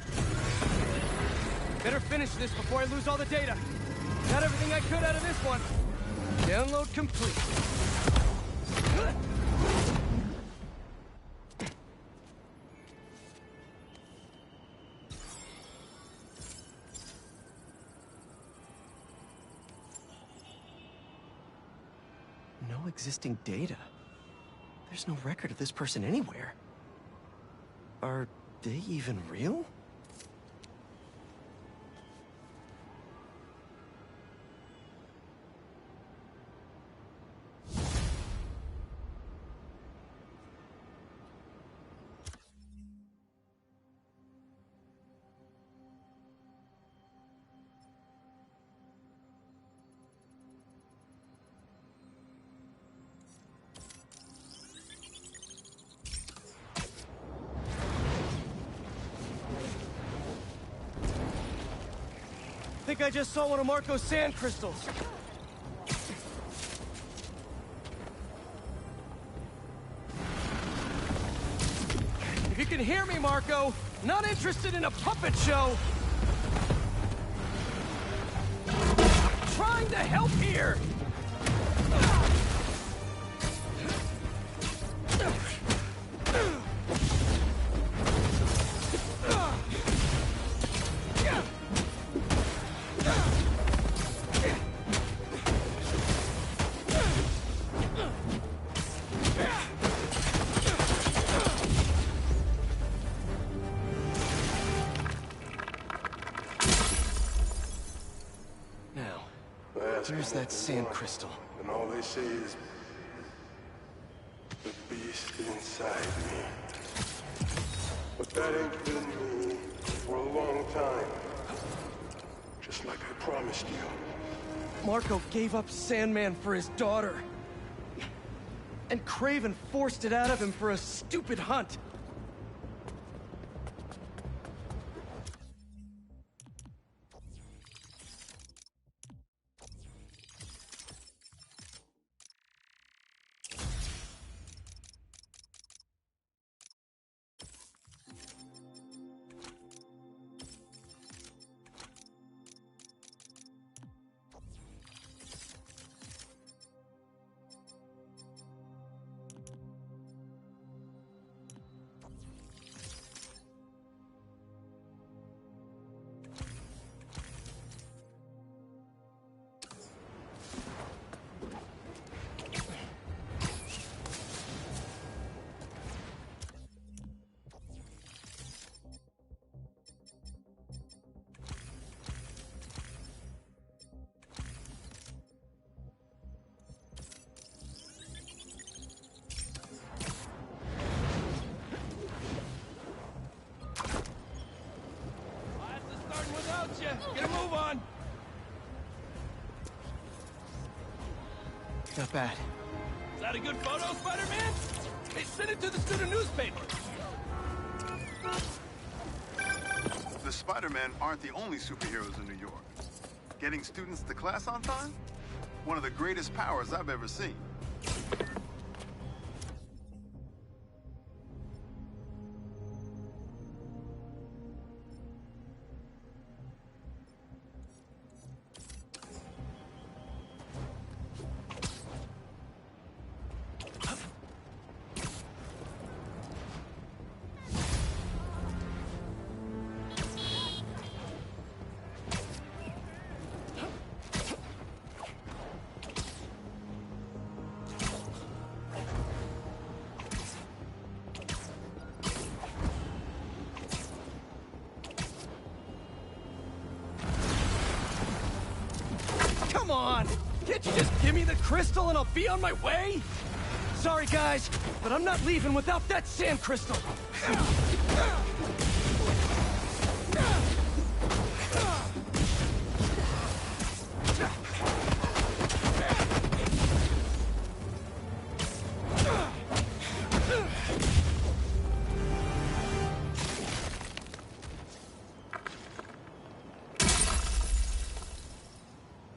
S1: Better finish this before I lose all the data. Got everything I could out of this one. Download complete. No existing data. There's no record of this person anywhere. Are they even real? I think I just saw one of Marco's sand crystals. If you can hear me, Marco, not interested in a puppet show. I'm trying to help here. Where's that sand crystal?
S16: And all they say is, the beast inside me. But that ain't been me for a long time. Just like I promised you.
S1: Marco gave up Sandman for his daughter. And Craven forced it out of him for a stupid hunt.
S7: Get a move on!
S1: Not bad.
S7: Is that a good photo, Spider-Man? Hey, send it to the student newspaper!
S12: The Spider-Men aren't the only superheroes in New York. Getting students to class on time? One of the greatest powers I've ever seen.
S1: Come on! Can't you just give me the crystal and I'll be on my way? Sorry, guys, but I'm not leaving without that sand crystal.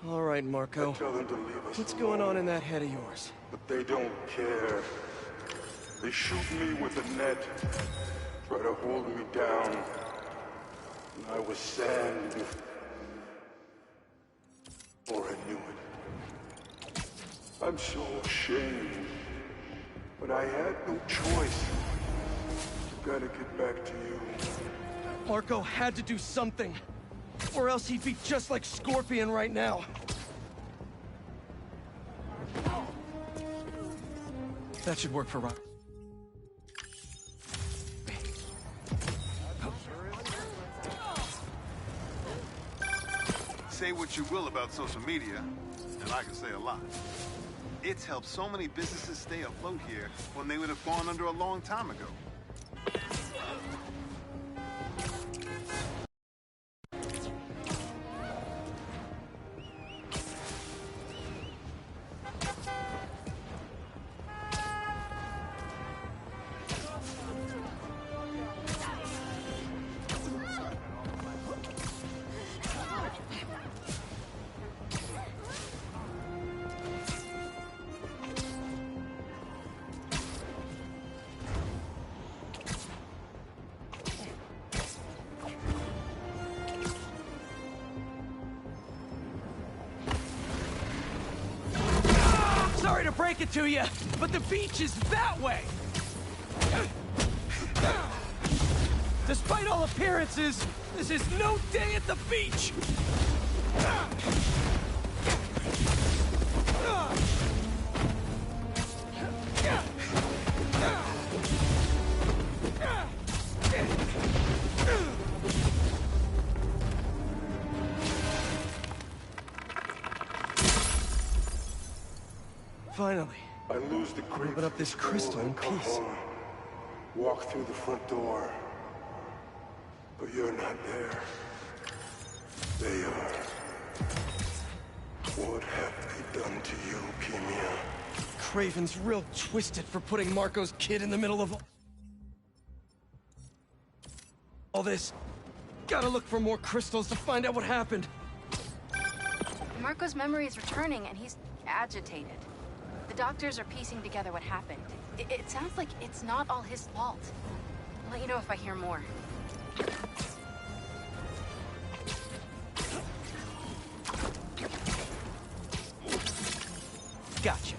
S1: All right, Marco.
S16: Tell them to leave us
S1: What's
S16: alone.
S1: going on in that head of yours?
S16: But they don't care. They shoot me with a net, try to hold me down. And I was sand before I knew it. I'm so ashamed. But I had no choice. Gotta get back to you.
S1: Marco had to do something. Or else he'd be just like Scorpion right now. That should work for Rock.
S12: Say what you will about social media, and I can say a lot. It's helped so many businesses stay afloat here when they would have gone under a long time ago.
S1: Sorry to break it to you, but the beach is that way! Despite all appearances, this is no day at the beach! Finally.
S16: I lose the grip.
S1: Open up this crystal in peace.
S16: Walk through the front door. But you're not there. They are. What have they done to you, Kimia?
S1: Craven's real twisted for putting Marco's kid in the middle of all this. Gotta look for more crystals to find out what happened.
S19: Marco's memory is returning, and he's agitated. The doctors are piecing together what happened. It sounds like it's not all his fault. I'll let you know if I hear more.
S1: Gotcha.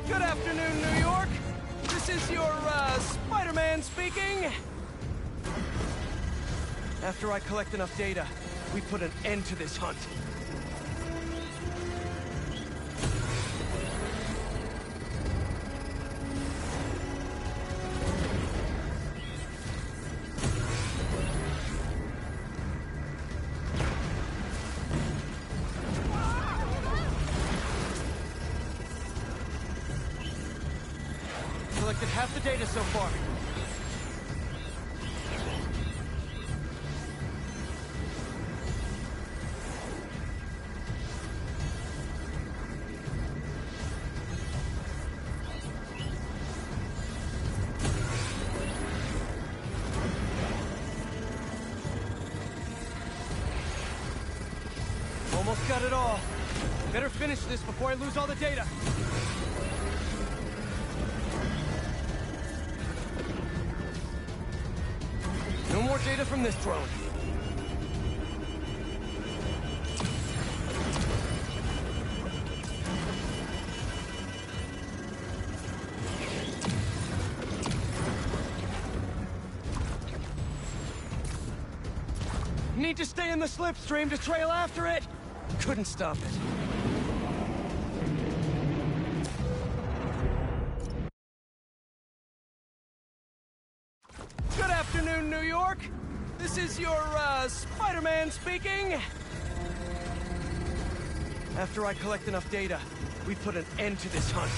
S1: Good afternoon, New York. This is your, Spider-Man speaking. After I collect enough data, we put an end to this hunt. Collected half the data so far. Almost got it all. Better finish this before I lose all the data. No more data from this drone. Need to stay in the slipstream to trail after it. Couldn't stop it. Good afternoon, New York. This is your, Spider-Man speaking. After I collect enough data, we put an end to this hunt.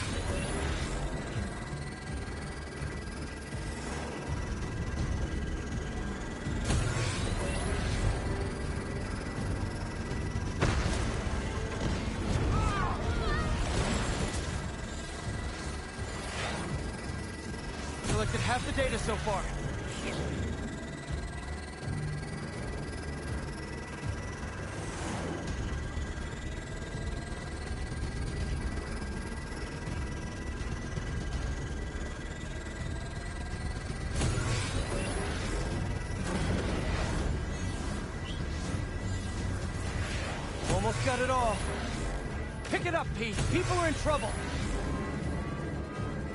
S1: Collected half the data so far. Almost got it all. Pick it up, Pete. People are in trouble.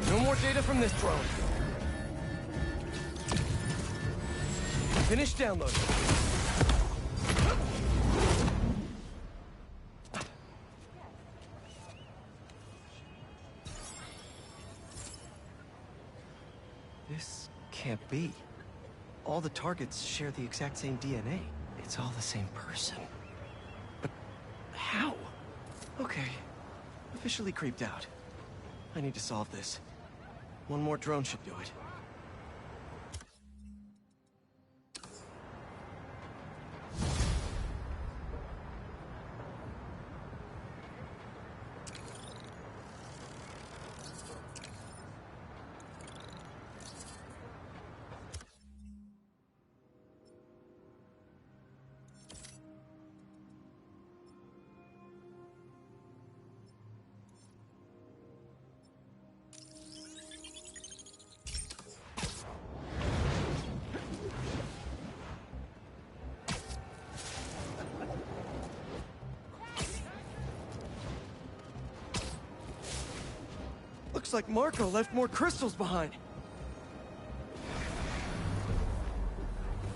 S1: No more data from this drone. Finish downloading. This can't be. All the targets share the exact same DNA. It's all the same person. But how? Okay. Officially creeped out. I need to solve this. One more drone should do it. Looks like Marco left more crystals behind.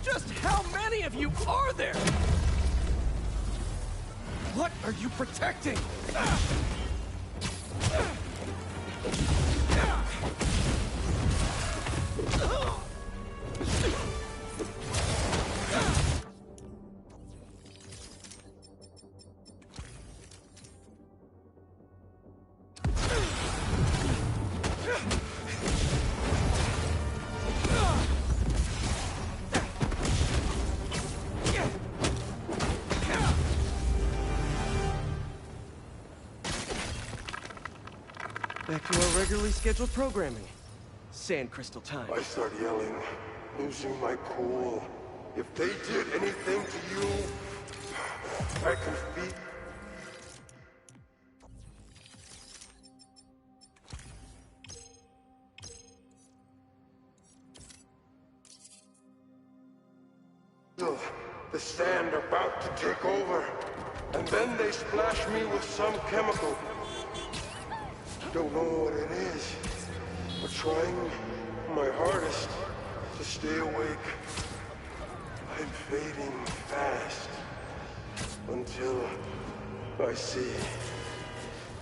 S1: Just how many of you are there? What are you protecting? Back to our regularly scheduled programming. Sand crystal time.
S16: I start yelling, losing my cool. If they did anything to you, I can feed. The sand about to take over, and then they splash me with some chemical. Don't know what it is, but trying my hardest to stay awake. I'm fading fast until I see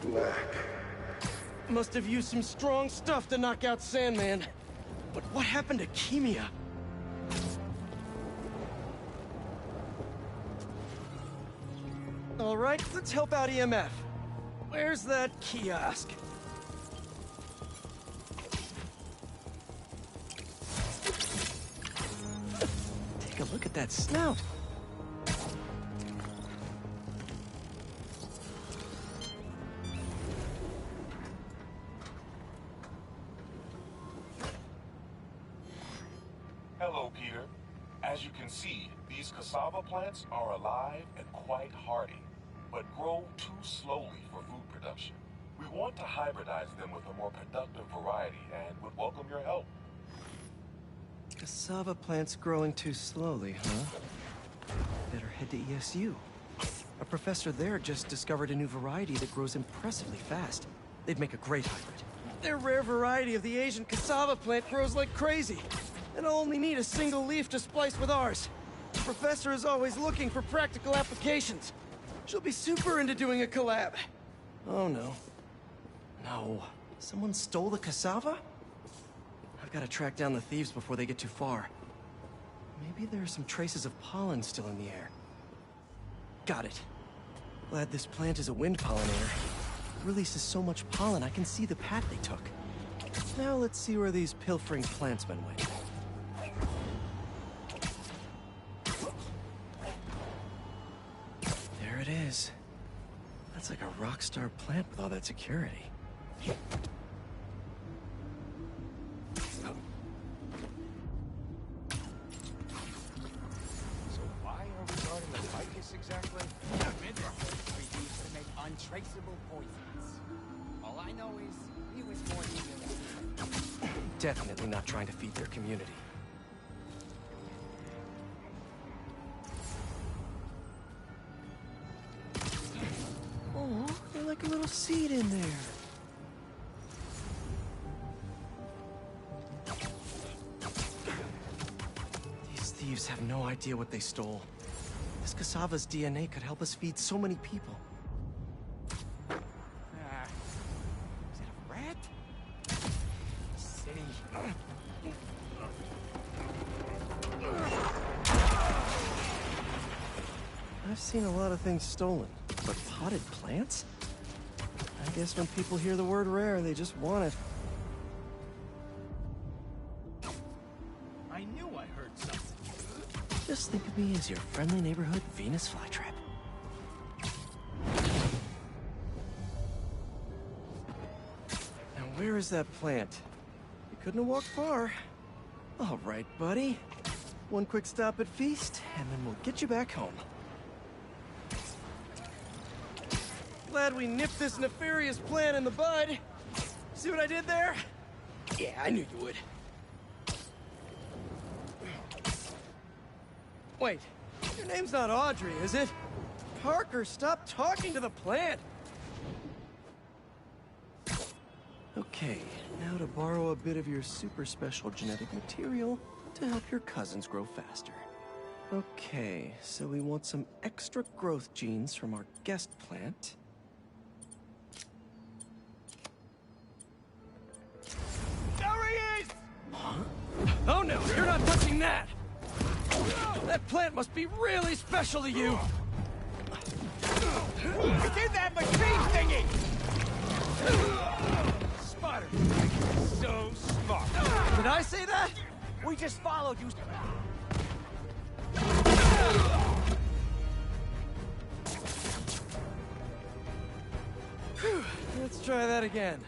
S16: black.
S1: Must have used some strong stuff to knock out Sandman. But what happened to Kimia? All right, let's help out EMF. Where's that kiosk? Take a look at that snout.
S4: Hello, Peter. As you can see, these cassava plants are alive and quite hardy, but grow too slowly for food production. We want to hybridize them with a more productive variety and would welcome your help.
S1: Cassava plants growing too slowly, huh? Better head to ESU. A professor there just discovered a new variety that grows impressively fast. They'd make a great hybrid. Their rare variety of the Asian cassava plant grows like crazy, and I'll only need a single leaf to splice with ours. The professor is always looking for practical applications. She'll be super into doing a collab. Oh no. No. Someone stole the cassava? I've got to track down the thieves before they get too far. Maybe there are some traces of pollen still in the air. Got it. Glad this plant is a wind pollinator. It releases so much pollen I can see the path they took. Now let's see where these pilfering plantsmen went. There it is. That's like a rock star plant with all that security.
S18: So why are we guarding the ficus exactly? Midwife used to make untraceable poisons. All I know is he was more than
S1: Definitely not trying to feed their community. Oh, there's like a little seed in there. These thieves have no idea what they stole. This cassava's DNA could help us feed so many people.
S18: Is it a rat? City.
S1: I've seen a lot of things stolen, but potted plants? I guess when people hear the word rare, they just want it.
S18: I knew I heard something.
S1: Just think of me as your friendly neighborhood Venus flytrap. Now where is that plant? You couldn't have walked far. All right, buddy. One quick stop at Feast, and then we'll get you back home. Glad we nipped this nefarious plan in the bud. See what I did there? Yeah, I knew you would. Wait, your name's not Audrey, is it? Parker, stop talking to the plant! Okay. Okay, now to borrow a bit of your super special genetic material to help your cousins grow faster. Okay, so we want some extra growth genes from our guest plant.
S7: There he is!
S1: Huh? Oh no, you're not touching that! That plant must be really special to you!
S7: It's in that machine thingy! Spider, so smart.
S1: Did I say that?
S7: We just followed you.
S1: Whew, let's try that again.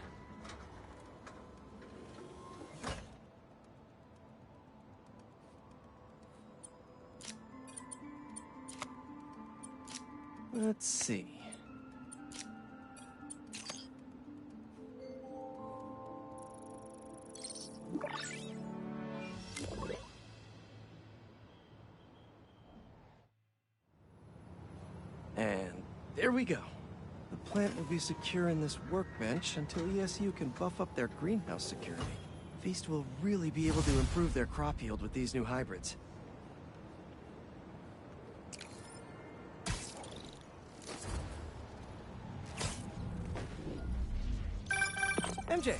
S1: Let's see. And there we go. The plant will be secure in this workbench until ESU can buff up their greenhouse security. Feast will really be able to improve their crop yield with these new hybrids. MJ!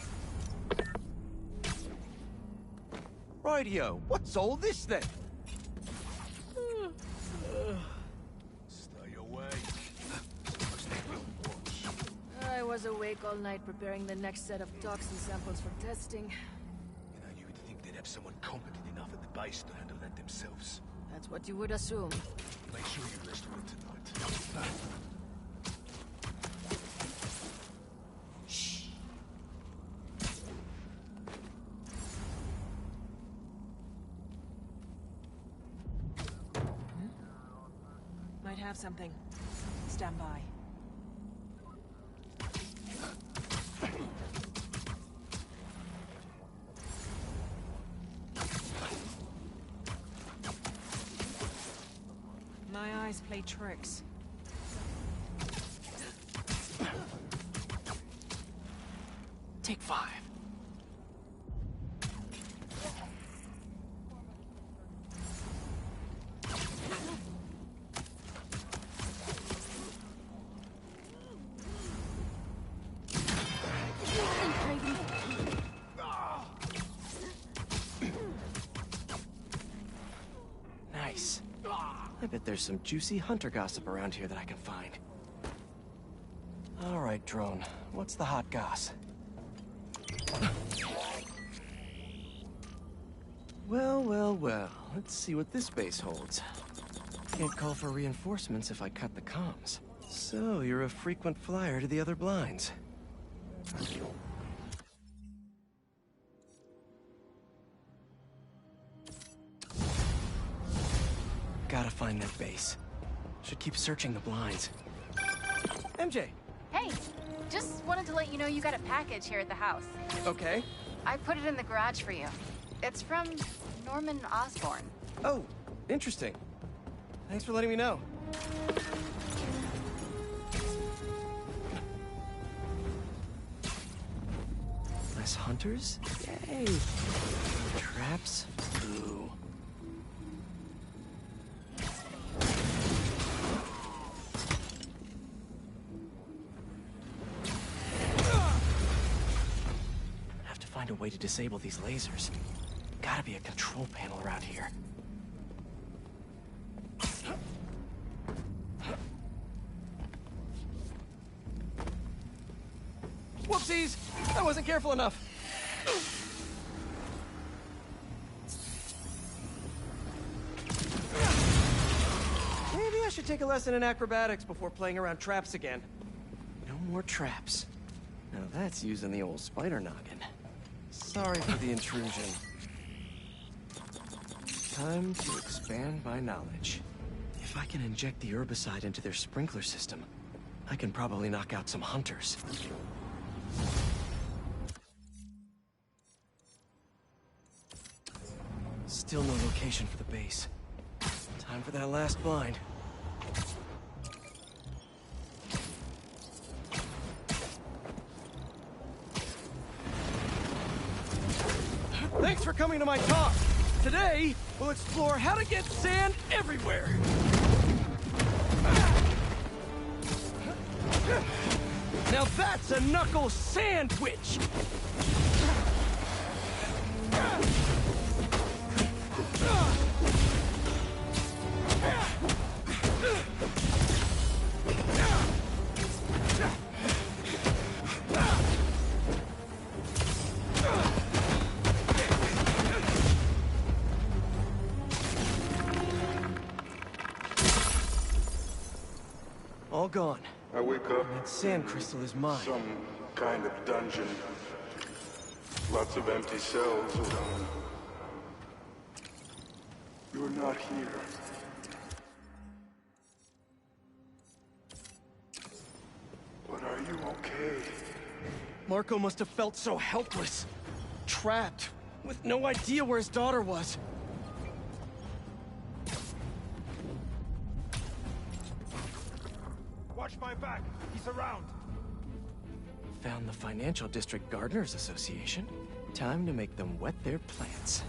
S7: Radio, what's all this then?
S18: Stay awake.
S20: I was awake all night preparing the next set of toxin samples for testing.
S18: You know, you would think they'd have someone competent enough at the base to handle that themselves.
S20: That's what you would assume.
S18: Make sure you rest well tonight. Shh.
S20: Might have something. Stand by. My eyes play tricks.
S1: Take 5. Nice. I bet there's some juicy hunter gossip around here that I can find. All right, drone. What's the hot goss? Well. Let's see what this base holds. Can't call for reinforcements if I cut the comms. So, you're a frequent flyer to the other blinds. Gotta find that base. Should keep searching the blinds. MJ!
S19: Hey, just wanted to let you know you got a package here at the house.
S1: Okay.
S19: I put it in the garage for you. It's from Norman Osborn.
S1: Oh, interesting. Thanks for letting me know. Less hunters? Yay! Traps? Boo. Have to find a way to disable these lasers. Gotta be a control panel around here. Whoopsies! I wasn't careful enough. Maybe I should take a lesson in acrobatics before playing around traps again. No more traps. Now that's using the old spider noggin. Sorry for the intrusion. Time to expand my knowledge. If I can inject the herbicide into their sprinkler system, I can probably knock out some hunters. Still no location for the base. Time for that last blind. Thanks for coming to my talk. Today, we'll explore how to get sand everywhere. Now that's a knuckle sandwich! All gone.
S16: I wake up.
S1: That sand crystal is mine.
S16: Some kind of dungeon. Lots of empty cells around. You're not here. But are you okay?
S1: Marco must have felt so helpless. Trapped, with no idea where his daughter was.
S17: Watch my back. He's around.
S1: Found the Financial District Gardeners Association. Time to make them wet their plants.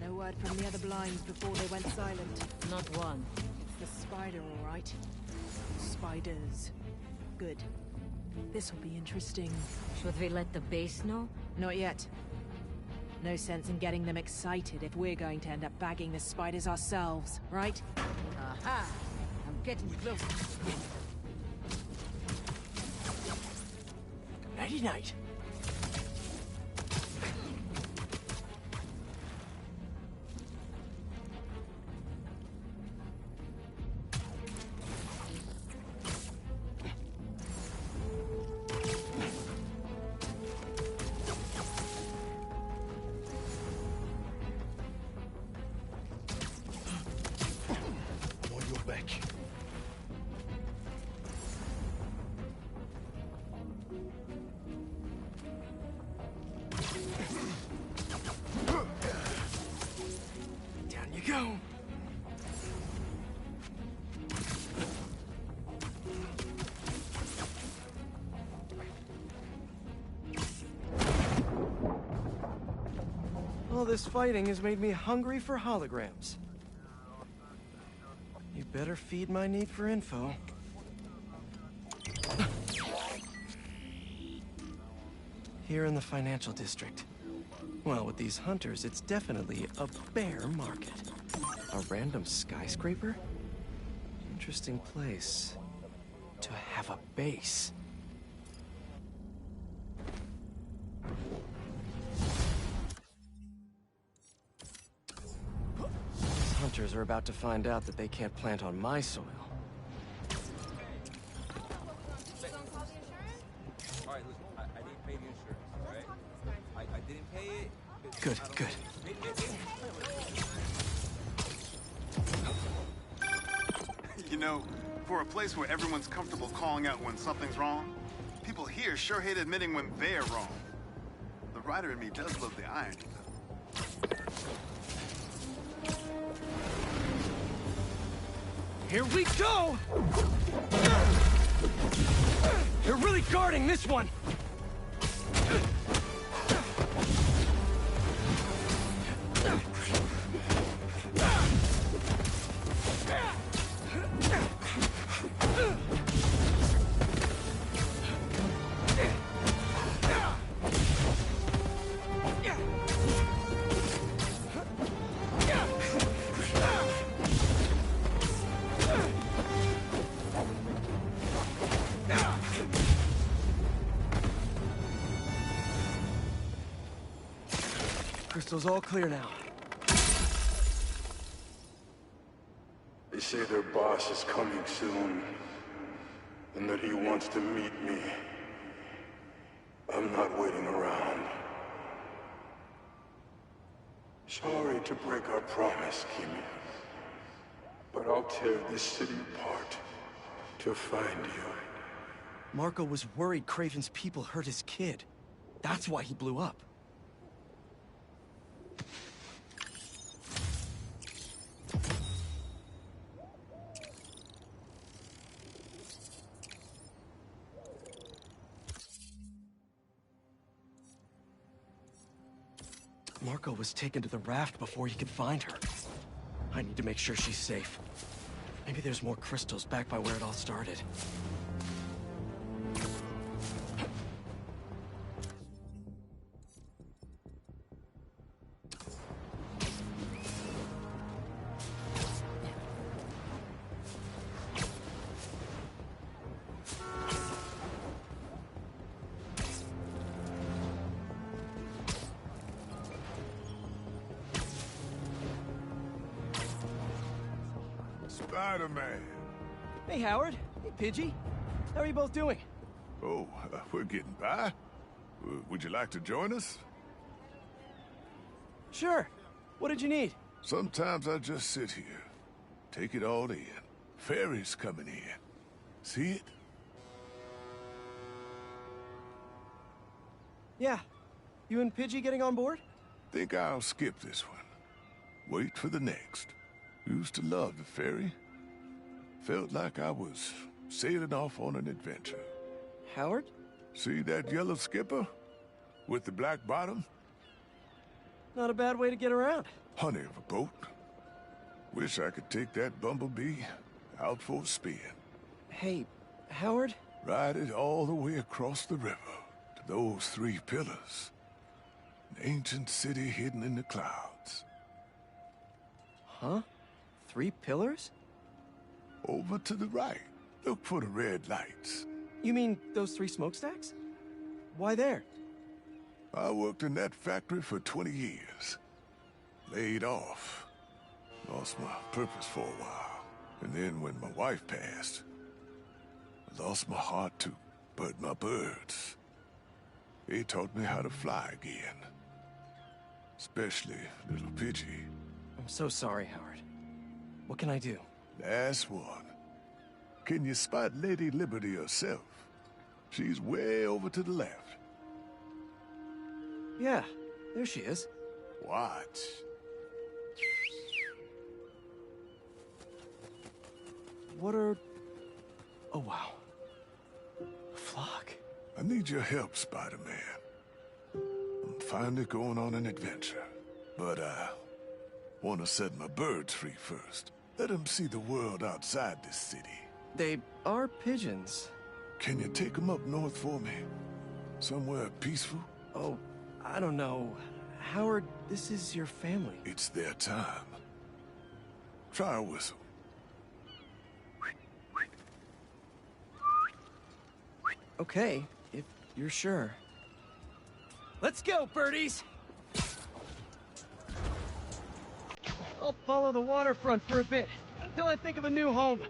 S20: No word from the other blinds before they went silent.
S21: Not one.
S20: It's the spider, all right. Spiders. Good. This'll be interesting.
S21: Should we let the base know?
S20: Not yet. No sense in getting them excited if we're going to end up bagging the spiders ourselves, right?
S21: Aha! I'm getting close.
S1: Nighty-night.
S17: On your back.
S1: Down you go. All this fighting has made me hungry for holograms. You better feed my need for info. Here in the Financial District. Well, with these hunters, it's definitely a bear market. A random skyscraper? Interesting place to have a base. These hunters are about to find out that they can't plant on my soil.
S22: Alright, listen, I didn't pay the insurance, alright? I didn't pay it.
S1: Good, good.
S12: You know, for a place where everyone's comfortable calling out when something's wrong, people here sure hate admitting when they're wrong. The writer in me does love the irony, though.
S1: Here we go! You're really guarding this one! Crystal's all clear now.
S16: They say their boss is coming soon, and that he wants to meet me. I'm not waiting around. Sorry to break our promise, Kimi, but I'll tear this city apart to find you.
S1: Marco was worried Craven's people hurt his kid. That's why he blew up. Marco was taken to the raft before he could find her. I need to make sure she's safe. Maybe there's more crystals back by where it all started.
S17: Spider-Man.
S1: Hey, Howard. Hey, Pidgey. How are you both doing?
S17: Oh, we're getting by. Would you like to join us?
S1: Sure. What did you need?
S17: Sometimes I just sit here, take it all in. Ferry's coming in. See it?
S1: Yeah. You and Pidgey getting on board?
S17: Think I'll skip this one. Wait for the next. Used to love the ferry. Felt like I was sailing off on an adventure.
S1: Howard?
S17: See that yellow skipper? With the black bottom?
S1: Not a bad way to get around.
S17: Honey of a boat. Wish I could take that bumblebee out for a spin.
S1: Hey, Howard?
S17: Ride it all the way across the river to those 3 pillars. An ancient city hidden in the clouds.
S1: Huh? 3 pillars?
S17: Over to the right. Look for the red lights.
S1: You mean those 3 smokestacks? Why there?
S17: I worked in that factory for 20 years. Laid off. Lost my purpose for a while. And then when my wife passed, I lost my heart too. But my birds, they taught me how to fly again. Especially little Pidgey.
S1: I'm so sorry, Howard. What can I do?
S17: Last one. Can you spot Lady Liberty herself? She's way over to the left.
S1: Yeah, there she is.
S17: Watch.
S1: What are... Oh, wow. A flock.
S17: I need your help, Spider-Man. I'm finally going on an adventure. But I want to set my birds free first. Let them see the world outside this city.
S1: They are pigeons.
S17: Can you take them up north for me? Somewhere peaceful?
S1: Oh, I don't know. Howard, this is your family.
S17: It's their time. Try a whistle.
S1: Okay, if you're sure. Let's go, birdies! I'll follow the waterfront for a bit, until I think of a new home.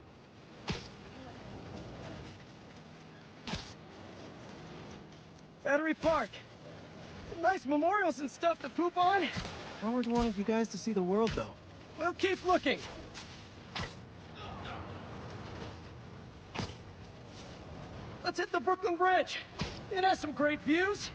S1: Battery Park. Nice memorials and stuff to poop on. Howard wanted you guys to see the world, though. We'll keep looking. Let's hit the Brooklyn Bridge. It has some great views.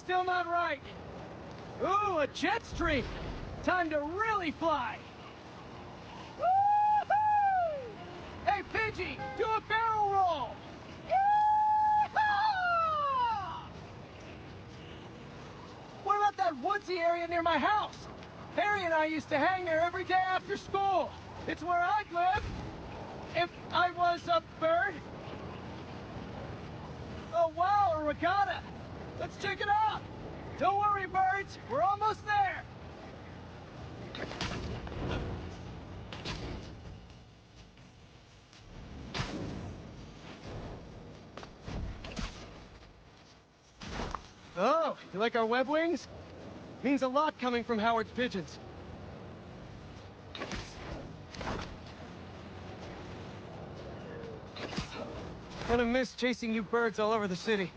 S1: Still not right. Ooh, a jet stream. Time to really fly. Woo-hoo! Hey, Pidgey, do a barrel roll. Yee-haw! What about that woodsy area near my house? Harry and I used to hang there every day after school. It's where I'd live if I was a bird. Oh, wow, a regatta. Let's check it out! Don't worry, birds! We're almost there! Oh, you like our web wings? Means a lot coming from Howard's pigeons. Gonna miss chasing you birds all over the city.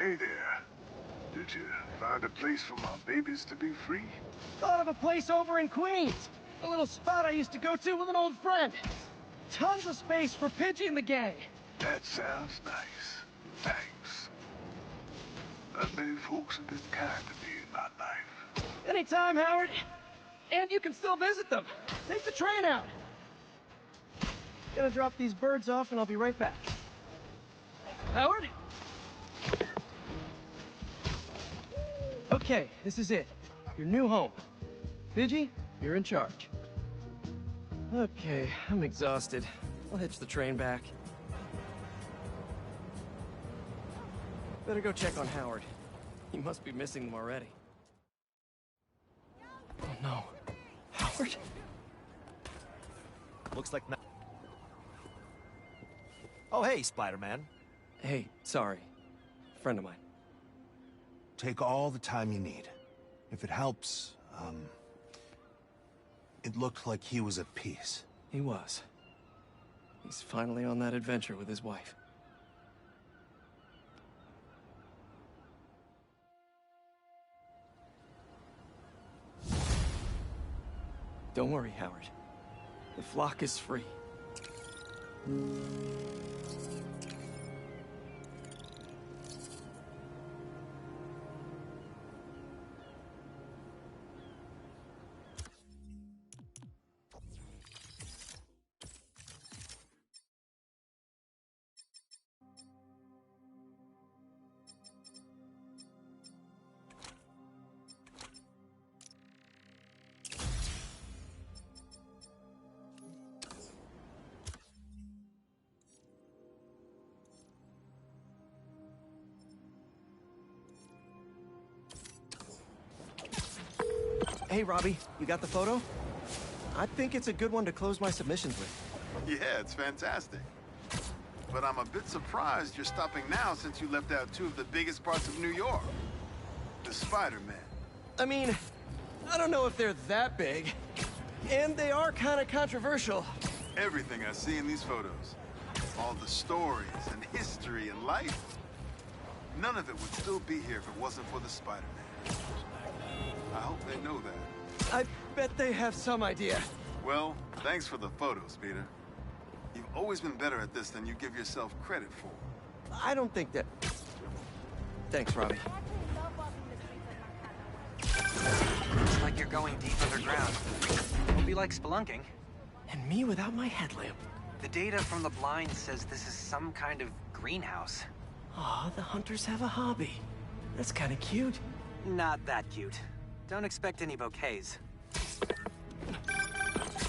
S16: Hey there. Did you find a place for my babies to be free?
S7: Thought of a place over in Queens. A little spot I used to go to with an old friend. Tons of space for Pidgey and the gang.
S16: That sounds nice. Thanks. Not many folks have been kind to me in my life.
S7: Anytime, Howard. And you can still visit them. Take the train out. Gonna drop these birds off and I'll be right back. Howard? Okay, this is it. Your new home. Pidgey, you're in charge. Okay, I'm exhausted. I'll hitch the train back. Better go check on Howard. He must be missing them already. Oh no. Howard?
S2: Looks like not. Oh, hey, Spider-Man.
S1: Hey, sorry. Friend of mine.
S11: Take all the time you need. If it helps, it looked like he was at peace.
S1: He was. He's finally on that adventure with his wife. Don't worry, Howard. The flock is free. Hey, Robbie, you got the photo? I think it's a good one to close my submissions with.
S12: Yeah, it's fantastic. But I'm a bit surprised you're stopping now since you left out two of the biggest parts of New York. The Spider-Man.
S1: I mean, I don't know if they're that big. And they are kind of controversial.
S12: Everything I see in these photos. All the stories and history and life. None of it would still be here if it wasn't for the Spider-Man. I hope they know that.
S1: I bet they have some idea.
S12: Well, thanks for the photos, Peter. You've always been better at this than you give yourself credit for.
S1: I don't think that... Thanks, Robbie.
S3: Looks like you're going deep underground. Hope you like spelunking.
S1: And me without my headlamp.
S3: The data from the blind says this is some kind of greenhouse.
S1: Aw, the hunters have a hobby. That's kind of cute.
S3: Not that cute. Don't expect any bouquets.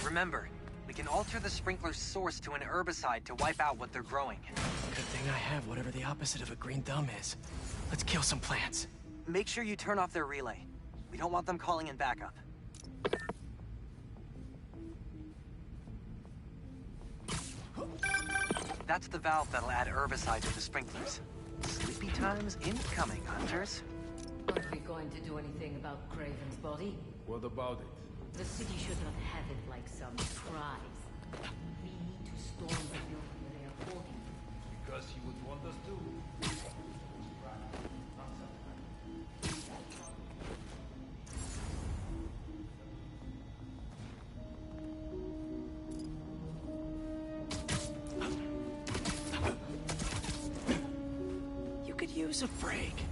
S3: Remember, we can alter the sprinkler's source to an herbicide to wipe out what they're growing.
S1: Good thing I have whatever the opposite of a green thumb is. Let's kill some plants.
S3: Make sure you turn off their relay. We don't want them calling in backup. That's the valve that'll add herbicide to the sprinklers. Sleepy times incoming, hunters.
S21: Aren't we going to do anything about Craven's body?
S22: What about it?
S21: The city should not have it like some prize. We need to storm the building they are holding.
S22: Because he would want us to.
S1: You could use a break.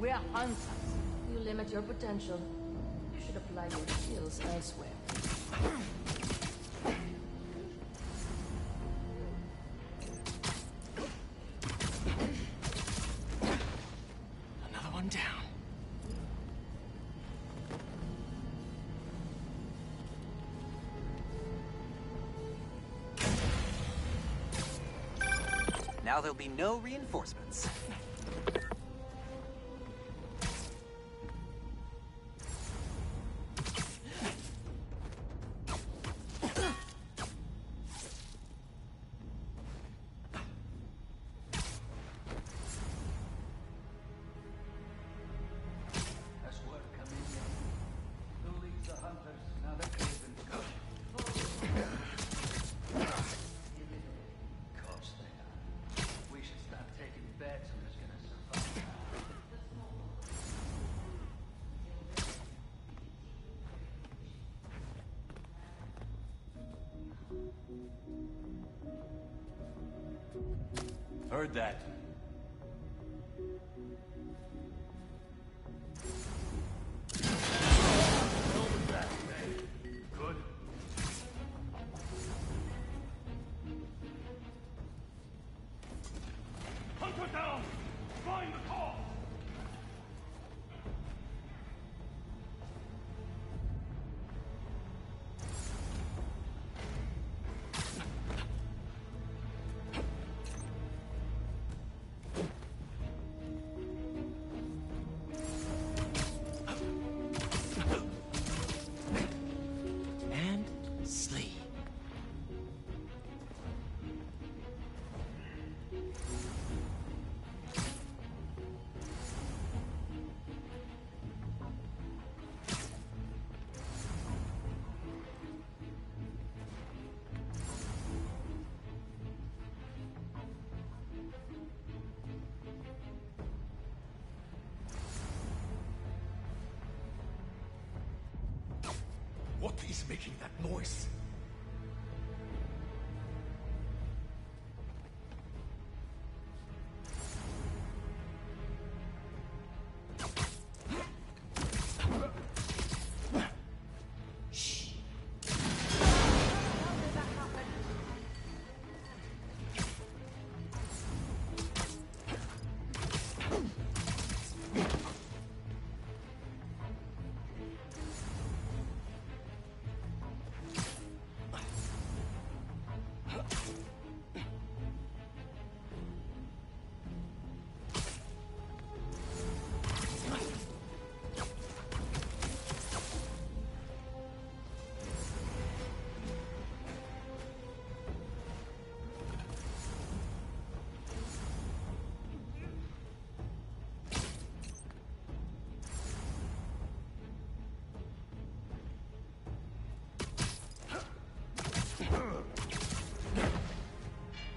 S21: We're hunters. You limit your potential. You should apply your skills elsewhere.
S1: Another one down.
S3: Now there'll be no reinforcements.
S8: heard that. Good. Hunter down! Find the cause!
S1: And sleep.
S8: What is making that noise?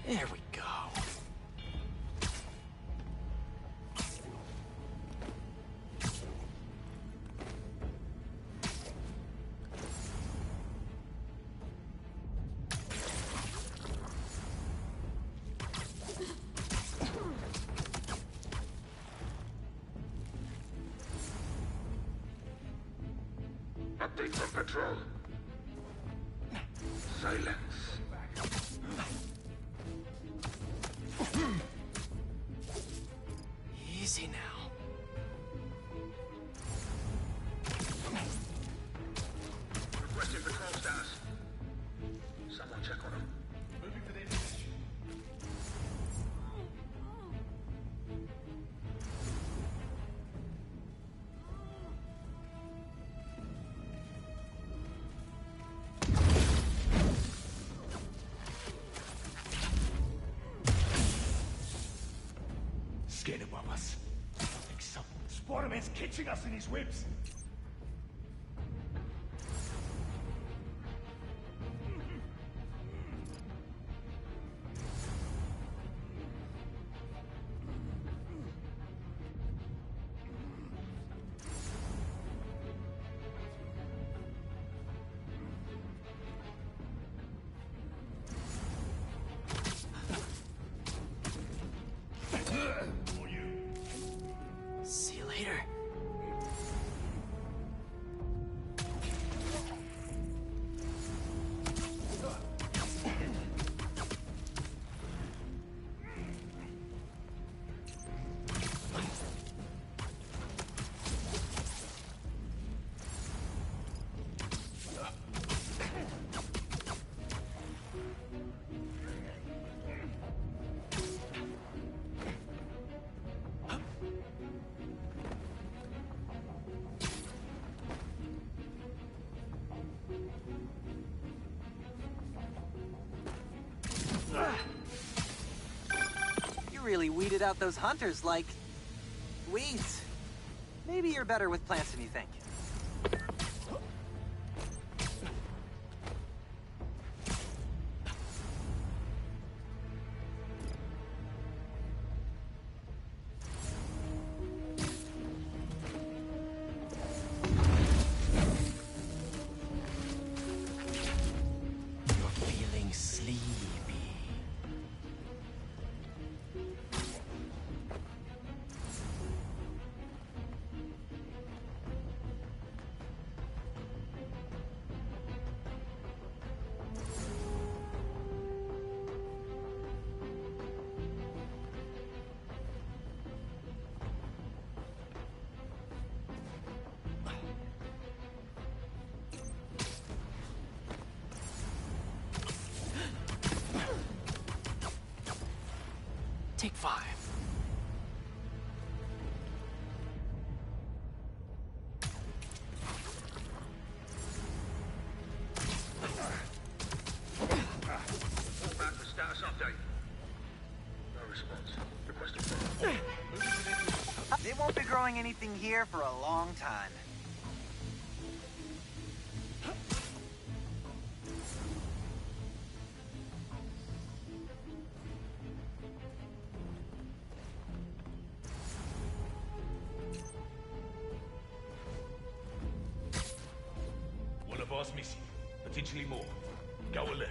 S1: There we go.
S5: Update from patrol. Silence.
S1: Easy now.
S5: Requesting patrol status. Someone check on him. Moving to their position.
S8: Scared above us. I think so. Spider-Man's catching us in his webs.
S1: See you later.
S3: You really weeded out those hunters like weeds. Maybe you're better with plants than you think.
S1: You're feeling sleepy.
S3: They won't be growing anything here for a long time.
S8: One of ours missing. Potentially more. Go alert.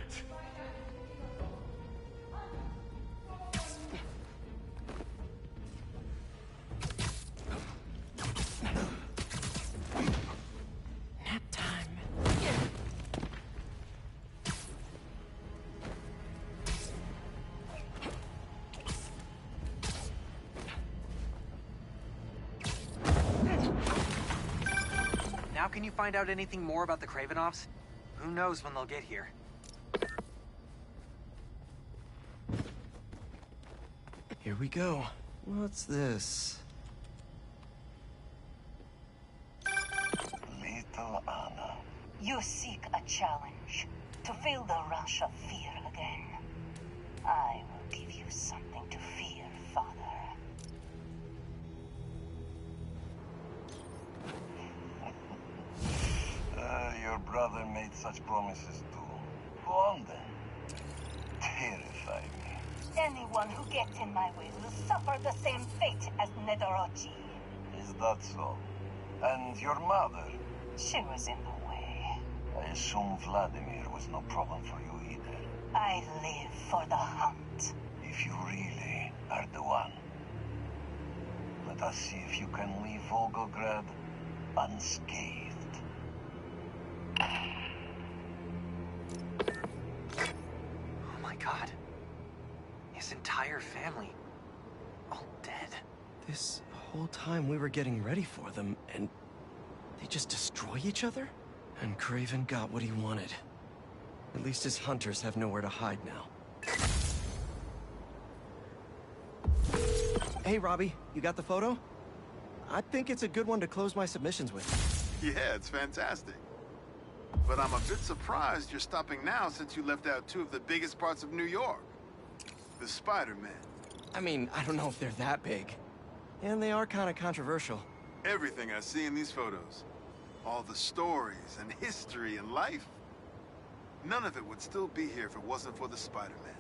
S20: Nap time.
S3: Now can you find out anything more about the Kravenovs? Who knows when they'll get here?
S1: Here we go. What's this?
S13: Little Anna. You seek a challenge to feel the rush of fear again. I will give you something to fear, Father. Your brother made such promises too. Go on then. Terrify me. Anyone who gets in my way will suffer the same fate as Nedorochi. Is that so? And your mother? She was in the way. I assume Vladimir was no problem for you either. I live for the hunt. If you really are the one, let us see if you can leave Volgograd unscathed.
S3: Oh my god. His entire family. All dead.
S1: This whole time we were getting ready for them, and they just destroy each other? And Craven got what he wanted. At least his hunters have nowhere to hide now. Hey, Robbie, you got the photo? I think it's a good one to close my submissions with.
S12: Yeah, it's fantastic. But I'm a bit surprised you're stopping now since you left out two of the biggest parts of New York. The Spider-Man.
S1: I mean, I don't know if they're that big. And they are kind of controversial.
S12: Everything I see in these photos. All the stories and history and life. None of it would still be here if it wasn't for the Spider-Man.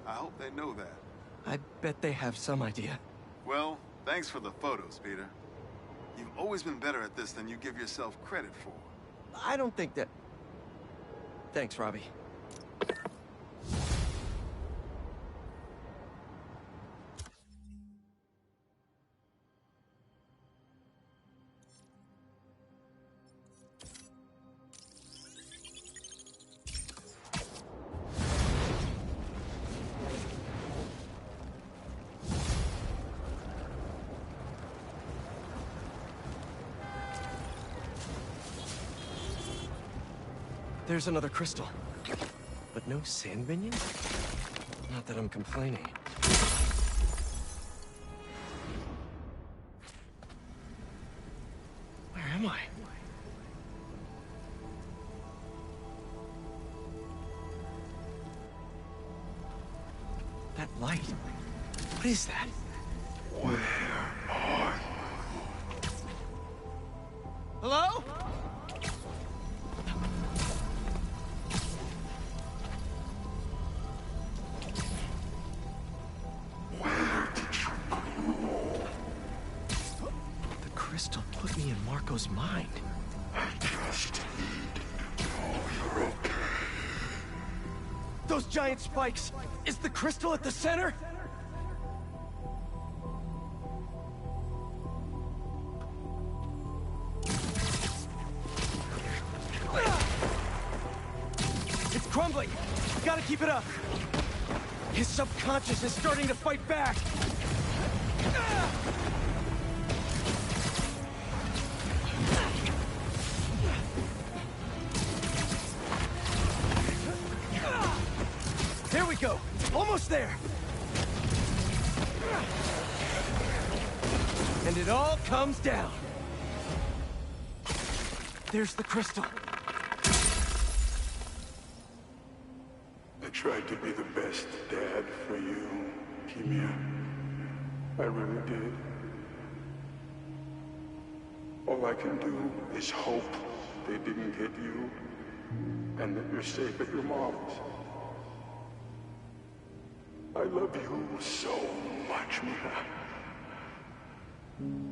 S12: I hope they know that.
S1: I bet they have some idea.
S12: Well, thanks for the photos, Peter. You've always been better at this than you give yourself credit for.
S1: I don't think that... Thanks, Robbie. There's another crystal. But no sand minions? Not that I'm complaining. Where am I? That light. What is that?
S16: Where are you?
S1: Hello? Marco's mind.
S16: I just need to know you're okay.
S1: Those giant spikes! Is the crystal at the center? It's crumbling! We gotta keep it up! His subconscious is starting to fight back! There we go! Almost there! And it all comes down. There's the crystal.
S16: I tried to be the best dad for you, Kimia. I really did. All I can do is hope they didn't get you, and that you're safe at your mom's. I love you so much, Mia.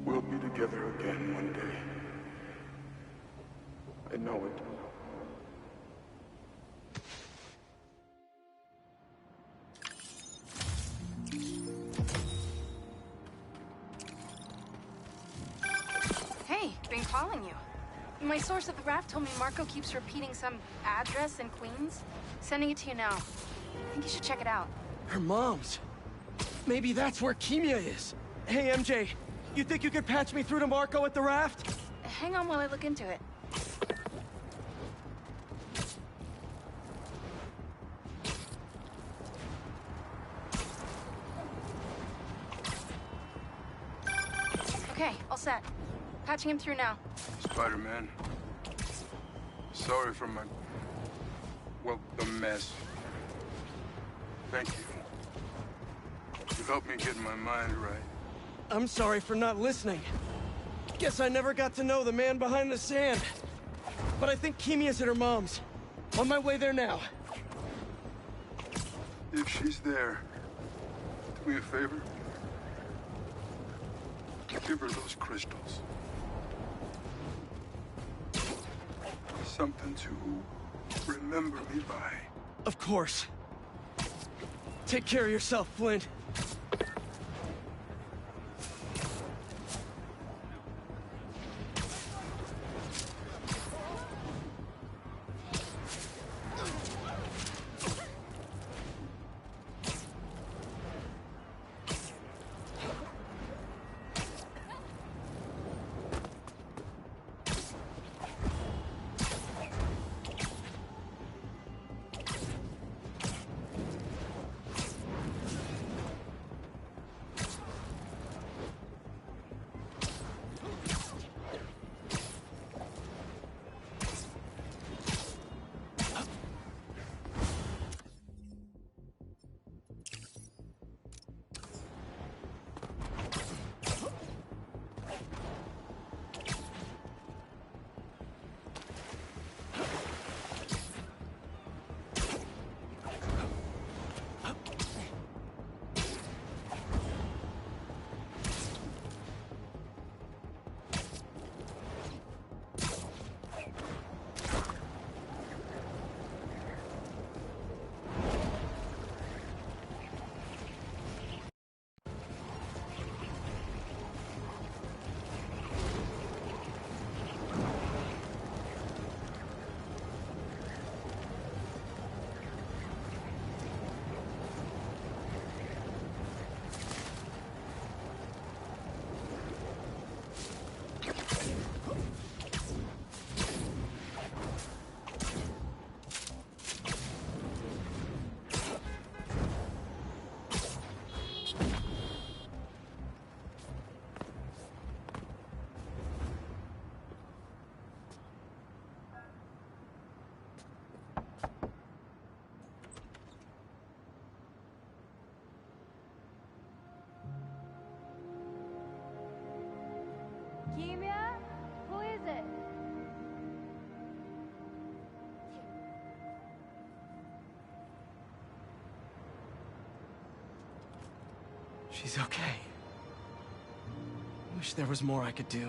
S16: We'll be together again one day. I know it.
S19: Hey, been calling you. My source at the raft told me Marco keeps repeating some address in Queens. Sending it to you now. I think you should check it out.
S1: Her mom's. Maybe that's where Kimia is. Hey, MJ, you think you could patch me through to Marco at the raft?
S19: Hang on while I look into it. Okay, all set. Patching him through now.
S16: Spider-Man. Sorry for my... well, the mess. Thank you. You helped me get my mind right.
S1: I'm sorry for not listening. Guess I never got to know the man behind the sand. But I think Kimia's at her mom's. On my way there now.
S16: If she's there, do me a favor. Give her those crystals. Something to remember me by.
S1: Of course. Take care of yourself, Flint.
S9: Kimia? Who is it?
S1: She's okay. Wish there was more I could do.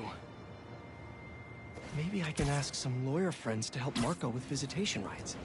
S1: Maybe I can ask some lawyer friends to help Marco with visitation rights.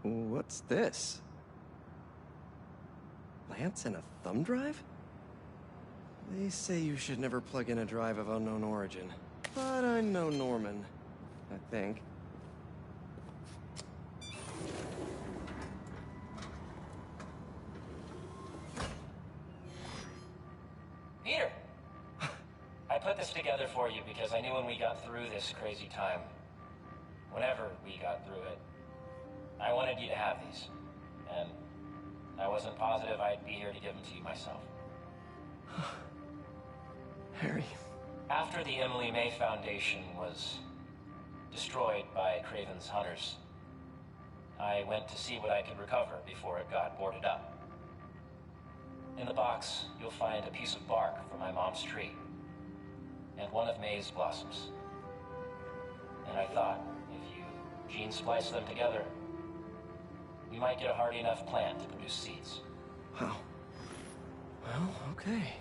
S1: What's this? Lance and a thumb drive? They say you should never plug in a drive of unknown origin. But I know Norman, I think.
S10: Peter! I put this together for you because I knew when we got through this crazy time, whenever we got through it, I wanted you to have these. And I wasn't positive I'd be here to give them to you myself.
S1: Harry.
S10: After the Emily May Foundation was destroyed by Craven's hunters, I went to see what I could recover before it got boarded up. In the box, you'll find a piece of bark from my mom's tree, and one of May's blossoms. And I thought, if you gene splice them together, we might get a hardy enough plant to produce seeds.
S1: Wow. Well, okay.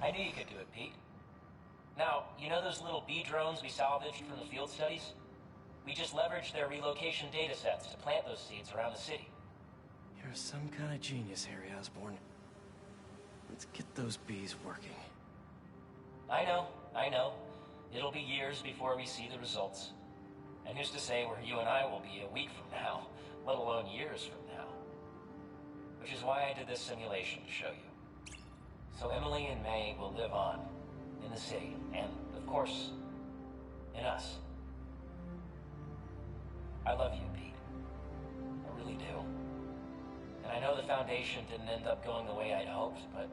S10: I knew you could do it, Pete. Now, you know those little bee drones we salvaged from the field studies? We just leveraged their relocation data sets to plant those seeds around the city.
S1: You're some kind of genius, Harry Osborn. Let's get those bees working.
S10: I know. It'll be years before we see the results. And who's to say where you and I will be a week from now, let alone years from now? Which is why I did this simulation to show you. So Emily and May will live on, in the city, and, of course, in us. I love you, Pete. I really do. And I know the Foundation didn't end up going the way I'd hoped, but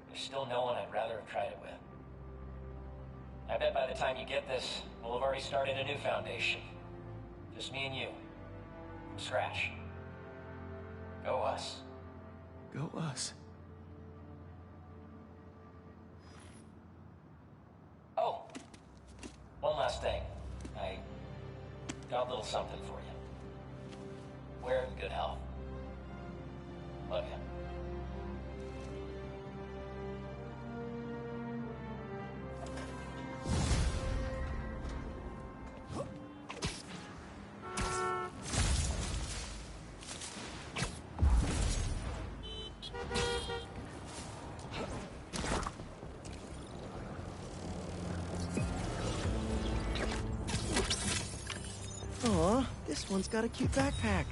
S10: there's still no one I'd rather have tried it with. I bet by the time you get this, we'll have already started a new Foundation. Just me and you. From scratch. Go us.
S1: Go us.
S10: Oh! One last thing. I got a little something for you. Wear it in good health. Love you.
S1: Aw, this one's got a cute backpack.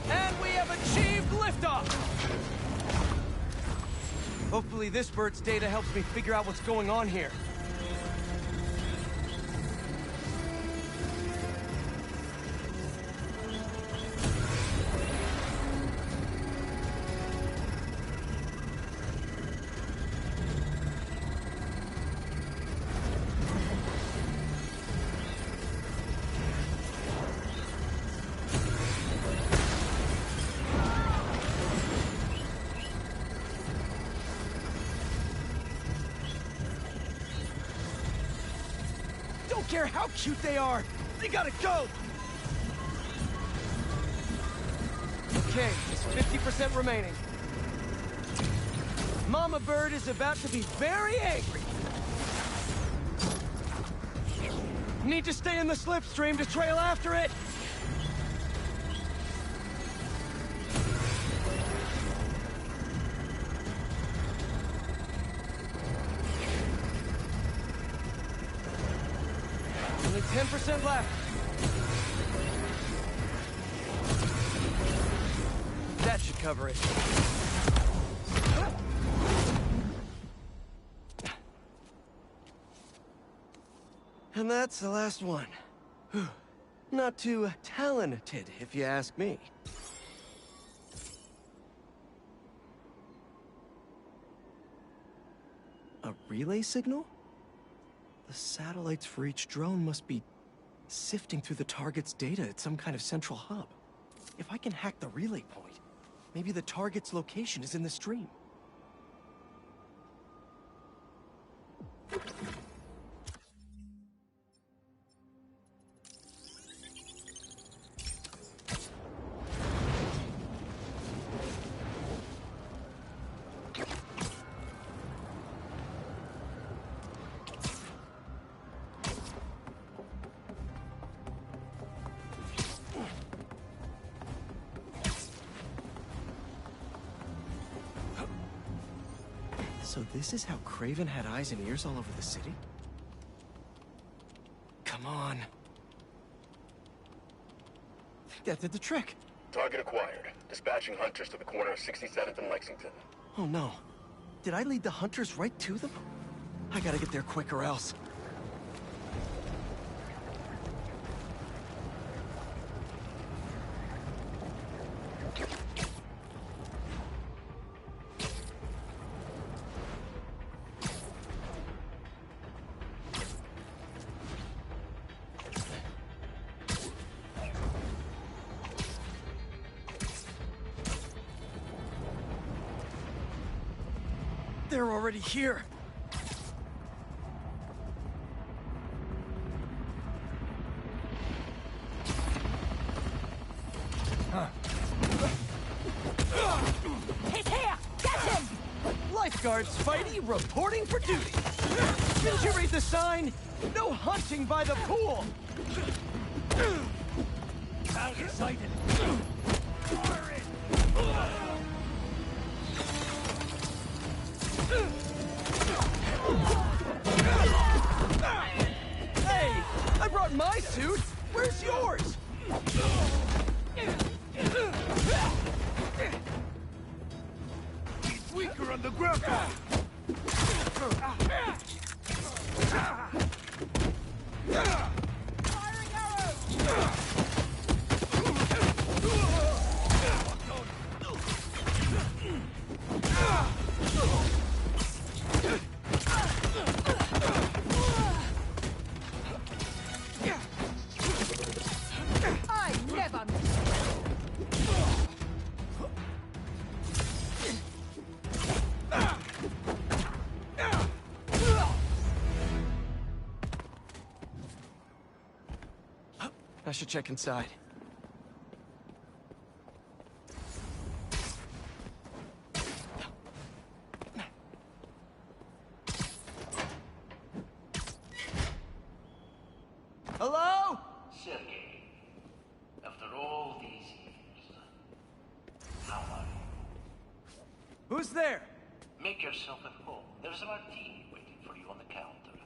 S7: And we have achieved liftoff! Hopefully this bird's data helps me figure out what's going on here. Don't care how cute they are! They gotta go! Okay, it's 50% remaining. Mama Bird is about to be very angry. Need to stay in the slipstream to trail after it. Only 10% left. That should cover it.
S1: And that's the last one. Whew. Not too talented, if you ask me. A relay signal? The satellites for each drone must be sifting through the target's data at some kind of central hub. If I can hack the relay point, maybe the target's location is in the stream. So this is how Craven had eyes and ears all over the city? Come on. I think that did the trick.
S14: Target acquired. Dispatching hunters to the corner of 67th and Lexington.
S1: Oh no. Did I lead the hunters right to them? I gotta get there quick or else. They're already here.
S6: He's here! Get him!
S1: Lifeguards, Spidey, reporting for duty. Didn't you read the sign? No hunting by the pool.
S8: Sounds excited.
S1: Hey, I brought my suit. Where's yours?
S8: He's weaker on the ground.
S6: Firing arrows! I never miss.
S1: I should check inside. Hello?
S13: Sergei, after all these years, how are you?
S1: Who's there?
S13: Make yourself at home. There's a martini waiting for you on the counter.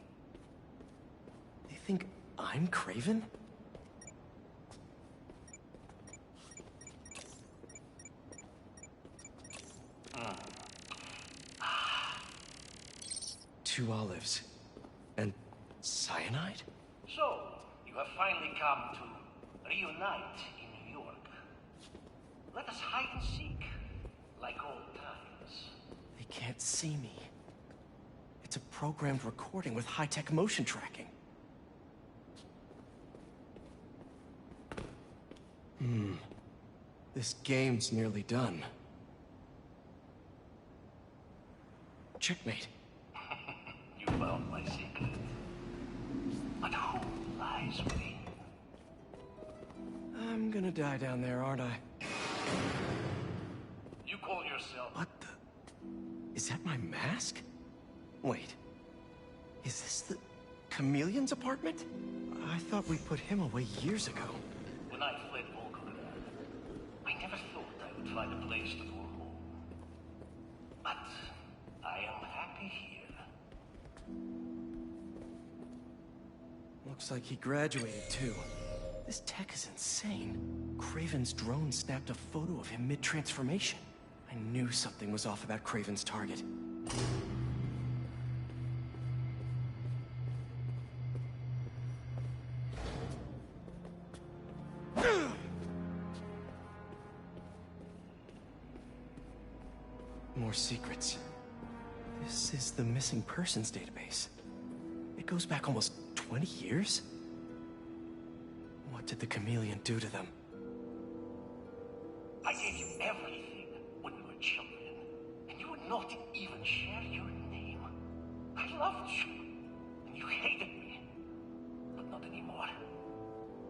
S1: They think I'm Craven? Two olives. And cyanide?
S13: So, you have finally come to reunite in New York. Let us hide and seek, like old times.
S1: They can't see me. It's a programmed recording with high-tech motion tracking. This game's nearly done. Checkmate.
S13: You found my secret. But who lies within?
S1: I'm gonna die down there, aren't I?
S13: You call yourself...
S1: What the... Is that my mask? Wait. Is this the... Chameleon's apartment? I thought we put him away years ago.
S13: When I fled Volgograd, I never thought I would find a place to call home. But I am happy here.
S1: Looks like he graduated, too. This tech is insane. Craven's drone snapped a photo of him mid-transformation. I knew something was off about Craven's target. More secrets. This is the missing persons database. It goes back almost 20 years? What did the chameleon do to them?
S13: I gave you everything when we were children, and you would not even share your name. I loved you, and you hated me, but not anymore.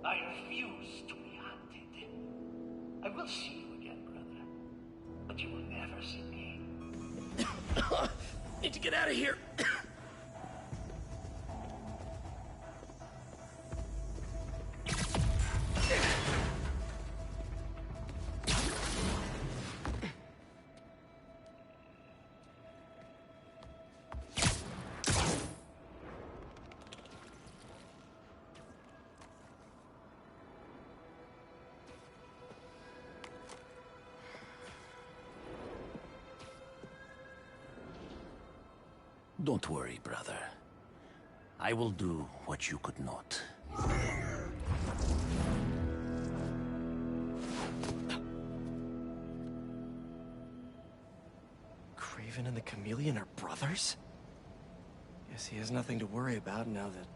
S13: I refuse to be hunted. I will see you again, brother, but you will never see me.
S1: Need to get out of here.
S4: Don't worry, brother. I will do what you could not.
S1: Craven and the Chameleon are brothers? Guess he has nothing to worry about now that...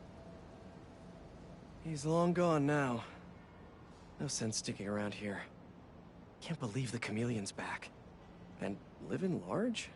S1: he's long gone now. No sense sticking around here. Can't believe the Chameleon's back. And living large?